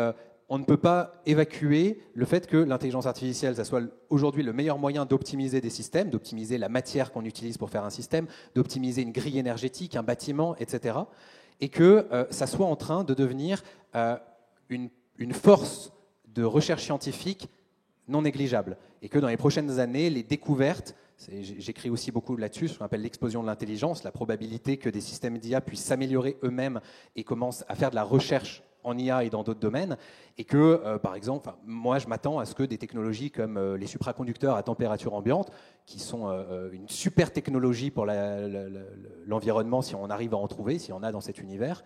on ne peut pas évacuer le fait que l'intelligence artificielle, ça soit aujourd'hui le meilleur moyen d'optimiser des systèmes, d'optimiser la matière qu'on utilise pour faire un système, d'optimiser une grille énergétique, un bâtiment, etc. Et que ça soit en train de devenir une force de recherche scientifique non négligeable. Et que dans les prochaines années, les découvertes J'écris aussi beaucoup là-dessus, ce qu'on appelle l'explosion de l'intelligence, la probabilité que des systèmes d'IA puissent s'améliorer eux-mêmes et commencent à faire de la recherche en IA et dans d'autres domaines, et que, par exemple, moi je m'attends à ce que des technologies comme les supraconducteurs à température ambiante, qui sont une super technologie pour l'environnement si on arrive à en trouver, si on a dans cet univers,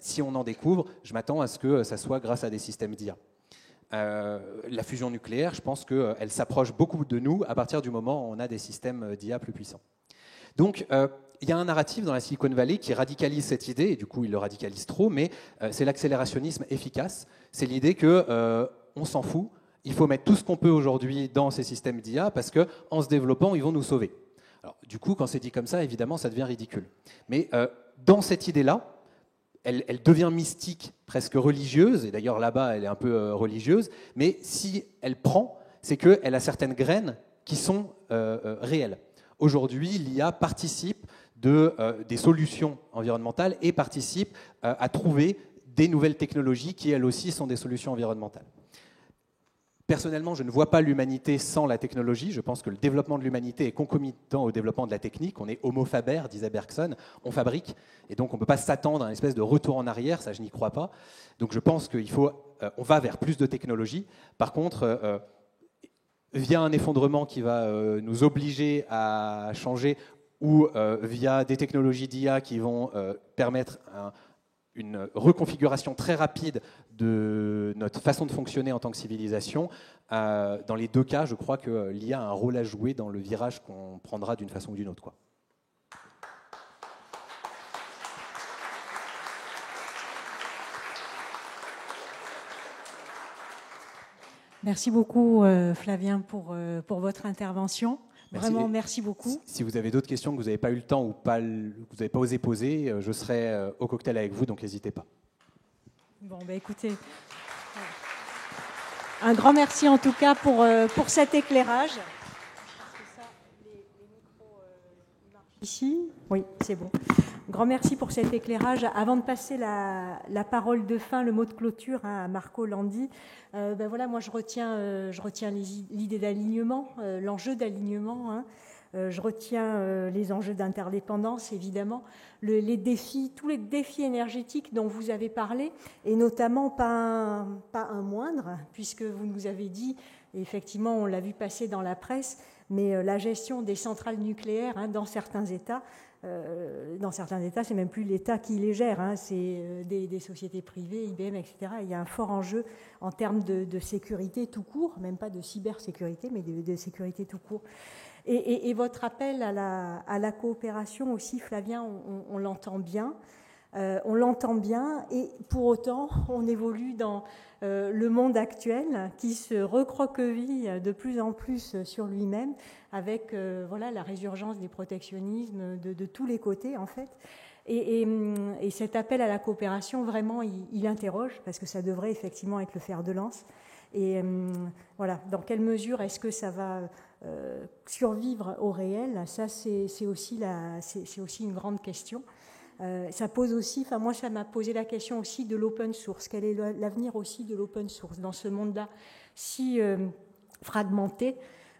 si on en découvre, je m'attends à ce que ça soit grâce à des systèmes d'IA. La fusion nucléaire, je pense qu'elle s'approche beaucoup de nous à partir du moment où on a des systèmes d'IA plus puissants. Donc, il y a un narratif dans la Silicon Valley qui radicalise cette idée, et du coup, il le radicalise trop, mais c'est l'accélérationnisme efficace. C'est l'idée qu'on s'en fout, il faut mettre tout ce qu'on peut aujourd'hui dans ces systèmes d'IA parce qu'en se développant, ils vont nous sauver. Alors, du coup, quand c'est dit comme ça, évidemment, ça devient ridicule. Mais dans cette idée-là, elle devient mystique, presque religieuse, et d'ailleurs là-bas, elle est un peu religieuse, mais si elle prend, c'est qu'elle a certaines graines qui sont réelles. Aujourd'hui, l'IA participe des solutions environnementales et participe à trouver des nouvelles technologies qui, elles aussi, sont des solutions environnementales. Personnellement, je ne vois pas l'humanité sans la technologie. Je pense que le développement de l'humanité est concomitant au développement de la technique. On est homo faber, disait Bergson, on fabrique, et donc on ne peut pas s'attendre à une espèce de retour en arrière, ça je n'y crois pas. Donc je pense qu'on va vers plus de technologie. Par contre, via un effondrement qui va nous obliger à changer, ou via des technologies d'IA qui vont permettre une reconfiguration très rapide de notre façon de fonctionner en tant que civilisation. Dans les deux cas, je crois que l'IA a un rôle à jouer dans le virage qu'on prendra d'une façon ou d'une autre, quoi. Merci beaucoup, Flavien, pour votre intervention. Merci. Vraiment, merci beaucoup. Si vous avez d'autres questions que vous n'avez pas eu le temps ou que vous n'avez pas osé poser, je serai au cocktail avec vous, donc n'hésitez pas. Bon, écoutez, un grand merci en tout cas pour cet éclairage. Ici, oui, c'est bon. Grand merci pour cet éclairage. Avant de passer la parole de fin, le mot de clôture à Marco Landi, voilà, moi je retiens l'idée d'alignement, l'enjeu d'alignement. Je retiens les enjeux d'interdépendance, évidemment, les défis, tous les défis énergétiques dont vous avez parlé, et notamment pas un moindre, puisque vous nous avez dit, et effectivement on l'a vu passer dans la presse, mais la gestion des centrales nucléaires dans certains États, c'est même plus l'État qui les gère, c'est des sociétés privées, IBM, etc. Il y a un fort enjeu en termes de sécurité tout court, même pas de cybersécurité, mais de sécurité tout court. Et votre appel à la coopération aussi, Flavien, on l'entend bien. On l'entend bien, et pour autant, on évolue dans le monde actuel qui se recroqueville de plus en plus sur lui-même avec la résurgence des protectionnismes de tous les côtés, en fait. Et cet appel à la coopération, vraiment, il interroge, parce que ça devrait effectivement être le fer de lance. Et voilà, dans quelle mesure est-ce que ça va survivre au réel? Ça, c'est aussi une grande question. Ça pose aussi, moi ça m'a posé la question aussi de l'open source. Quel est l'avenir aussi de l'open source dans ce monde-là si fragmenté?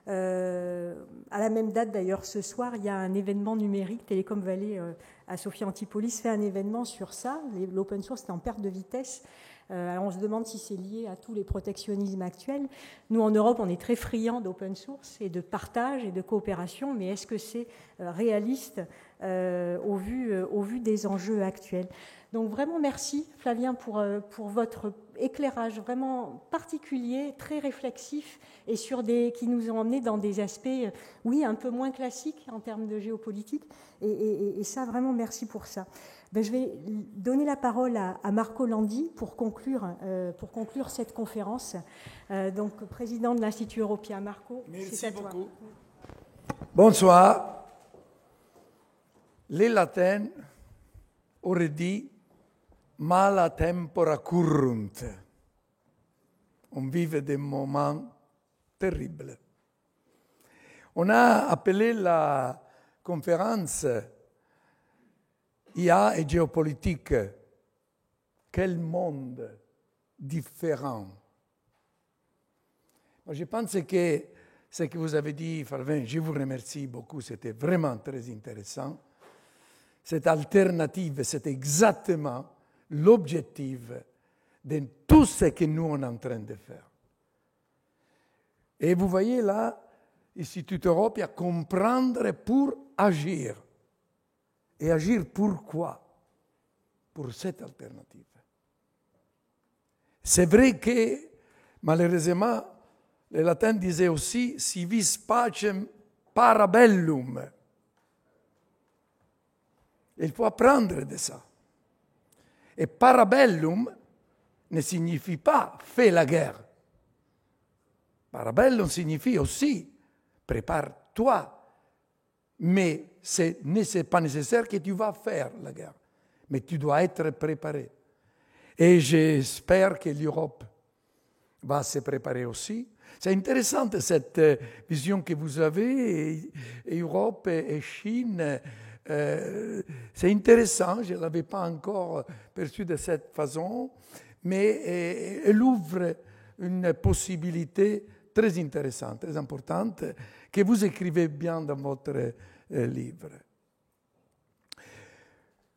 À la même date d'ailleurs, ce soir, il y a un événement numérique, Télécom Valley à Sophia Antipolis fait un événement sur ça. L'open source est en perte de vitesse. Alors on se demande si c'est lié à tous les protectionnismes actuels. Nous, en Europe, on est très friands d'open source et de partage et de coopération, mais est-ce que c'est réaliste au vu des enjeux actuels? Donc vraiment merci Flavien pour votre éclairage vraiment particulier, très réflexif et qui nous ont emmenés dans des aspects, oui, un peu moins classiques en termes de géopolitique. Et ça, vraiment merci pour ça. Je vais donner la parole à Marco Landi pour conclure cette conférence. Donc, président de l'Institut Européen. Marco, c'est à toi. Merci beaucoup. Bonsoir. Les latins auraient dit « mala tempora currunt ». On vit des moments terribles. On a appelé la conférence IA et géopolitique. Quel monde différent. Je pense que ce que vous avez dit, Farvin, je vous remercie beaucoup, c'était vraiment très intéressant. Cette alternative, c'est exactement l'objectif de tout ce que nous on est en train de faire. Et vous voyez là, Institut Europe, il y a comprendre pour agir. Et agir pourquoi? Pour cette alternative. C'est vrai que, malheureusement, les latins disaient aussi « si vis pacem parabellum ». Il faut apprendre de ça. Et parabellum ne signifie pas « fais la guerre ». Parabellum signifie aussi « prépare-toi ». Mais ce n'est pas nécessaire que tu vas faire la guerre. Mais tu dois être préparé. Et j'espère que l'Europe va se préparer aussi. C'est intéressant cette vision que vous avez, Europe et Chine. C'est intéressant, je ne l'avais pas encore perçu de cette façon, mais elle ouvre une possibilité très intéressante, très importante, que vous écrivez bien dans votre livre.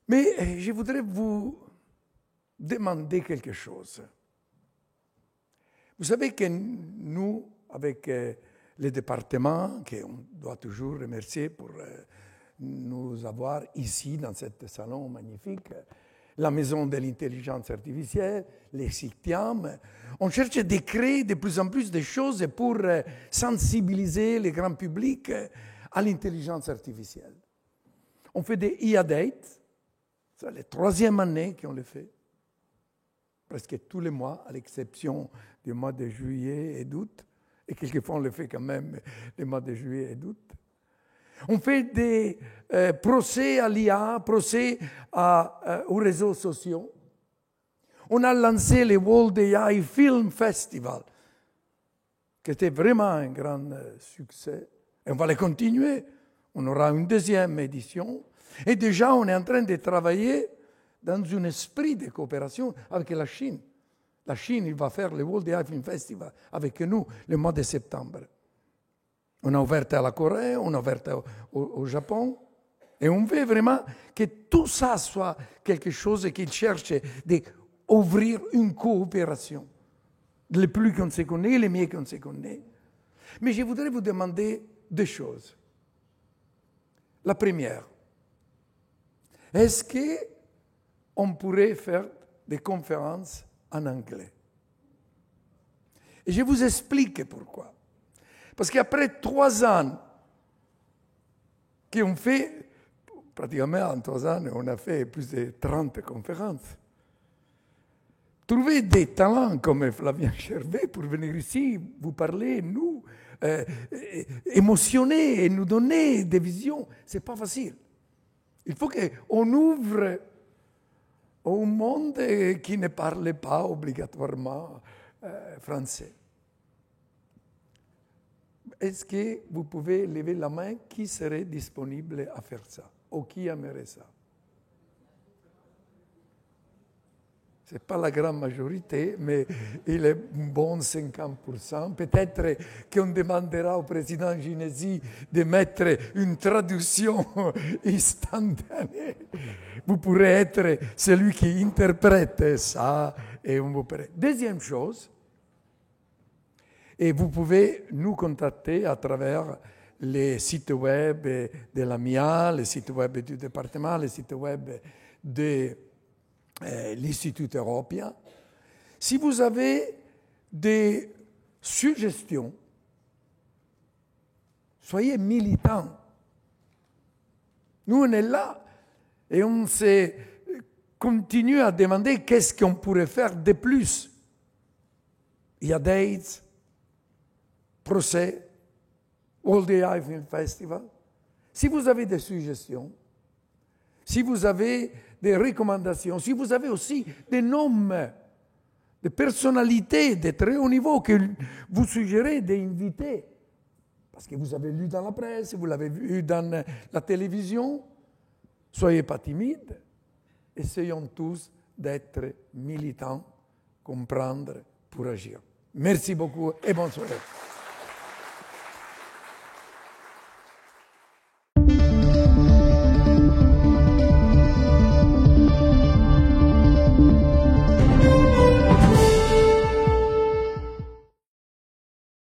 Mais je voudrais vous demander quelque chose. Vous savez que nous, avec les départements, qu'on doit toujours remercier pour nous avoir ici, dans ce salon magnifique, la maison de l'intelligence artificielle, les CITIAM, on cherche de créer de plus en plus de choses pour sensibiliser le grand public à l'intelligence artificielle. On fait des IA Dates, c'est la 3e année qu'on le fait, presque tous les mois, à l'exception du mois de juillet et d'août, et quelquefois on le fait quand même les mois de juillet et d'août. On fait des procès à l'IA, procès aux réseaux sociaux. On a lancé le World AI Film Festival, qui était vraiment un grand succès. Et on va le continuer. On aura une 2e édition. Et déjà, on est en train de travailler dans un esprit de coopération avec la Chine. La Chine, il va faire le World AI Film Festival avec nous le mois de septembre. On a ouvert à la Corée, on a ouvert au Japon. Et on veut vraiment que tout ça soit quelque chose qu'il cherche d'ouvrir une coopération. Le plus qu'on se connaît, le mieux qu'on se connaît. Mais je voudrais vous demander 2 choses. La première, est-ce qu'on pourrait faire des conférences en anglais? Et je vous explique pourquoi. Parce qu'après 3 ans qu'on fait, pratiquement en 3 ans, on a fait plus de 30 conférences. Trouver des talents comme Flavien Chervet pour venir ici, vous parler, nous, émotionner et nous donner des visions, ce n'est pas facile. Il faut qu'on ouvre au monde qui ne parle pas obligatoirement français. Est-ce que vous pouvez lever la main qui serait disponible à faire ça ou qui aimerait ça? Ce n'est pas la grande majorité, mais il est un bon 50%. Peut-être qu'on demandera au président Ginesi de mettre une traduction instantanée. Vous pourrez être celui qui interprète ça et on vous pourrez. 2e chose, et vous pouvez nous contacter à travers les sites web de la MIA, les sites web du département, les sites web de l'Institut Européen. Si vous avez des suggestions, soyez militants. Nous, on est là et on continue à demander qu'est-ce qu'on pourrait faire de plus. Il y a dates, procès, World AI Film Festival. Si vous avez des suggestions, si vous avez des recommandations, si vous avez aussi des noms, des personnalités de très haut niveau que vous suggérez d'inviter, parce que vous avez lu dans la presse, vous l'avez vu dans la télévision, soyez pas timides, essayons tous d'être militants, comprendre pour agir. Merci beaucoup et bonne soirée.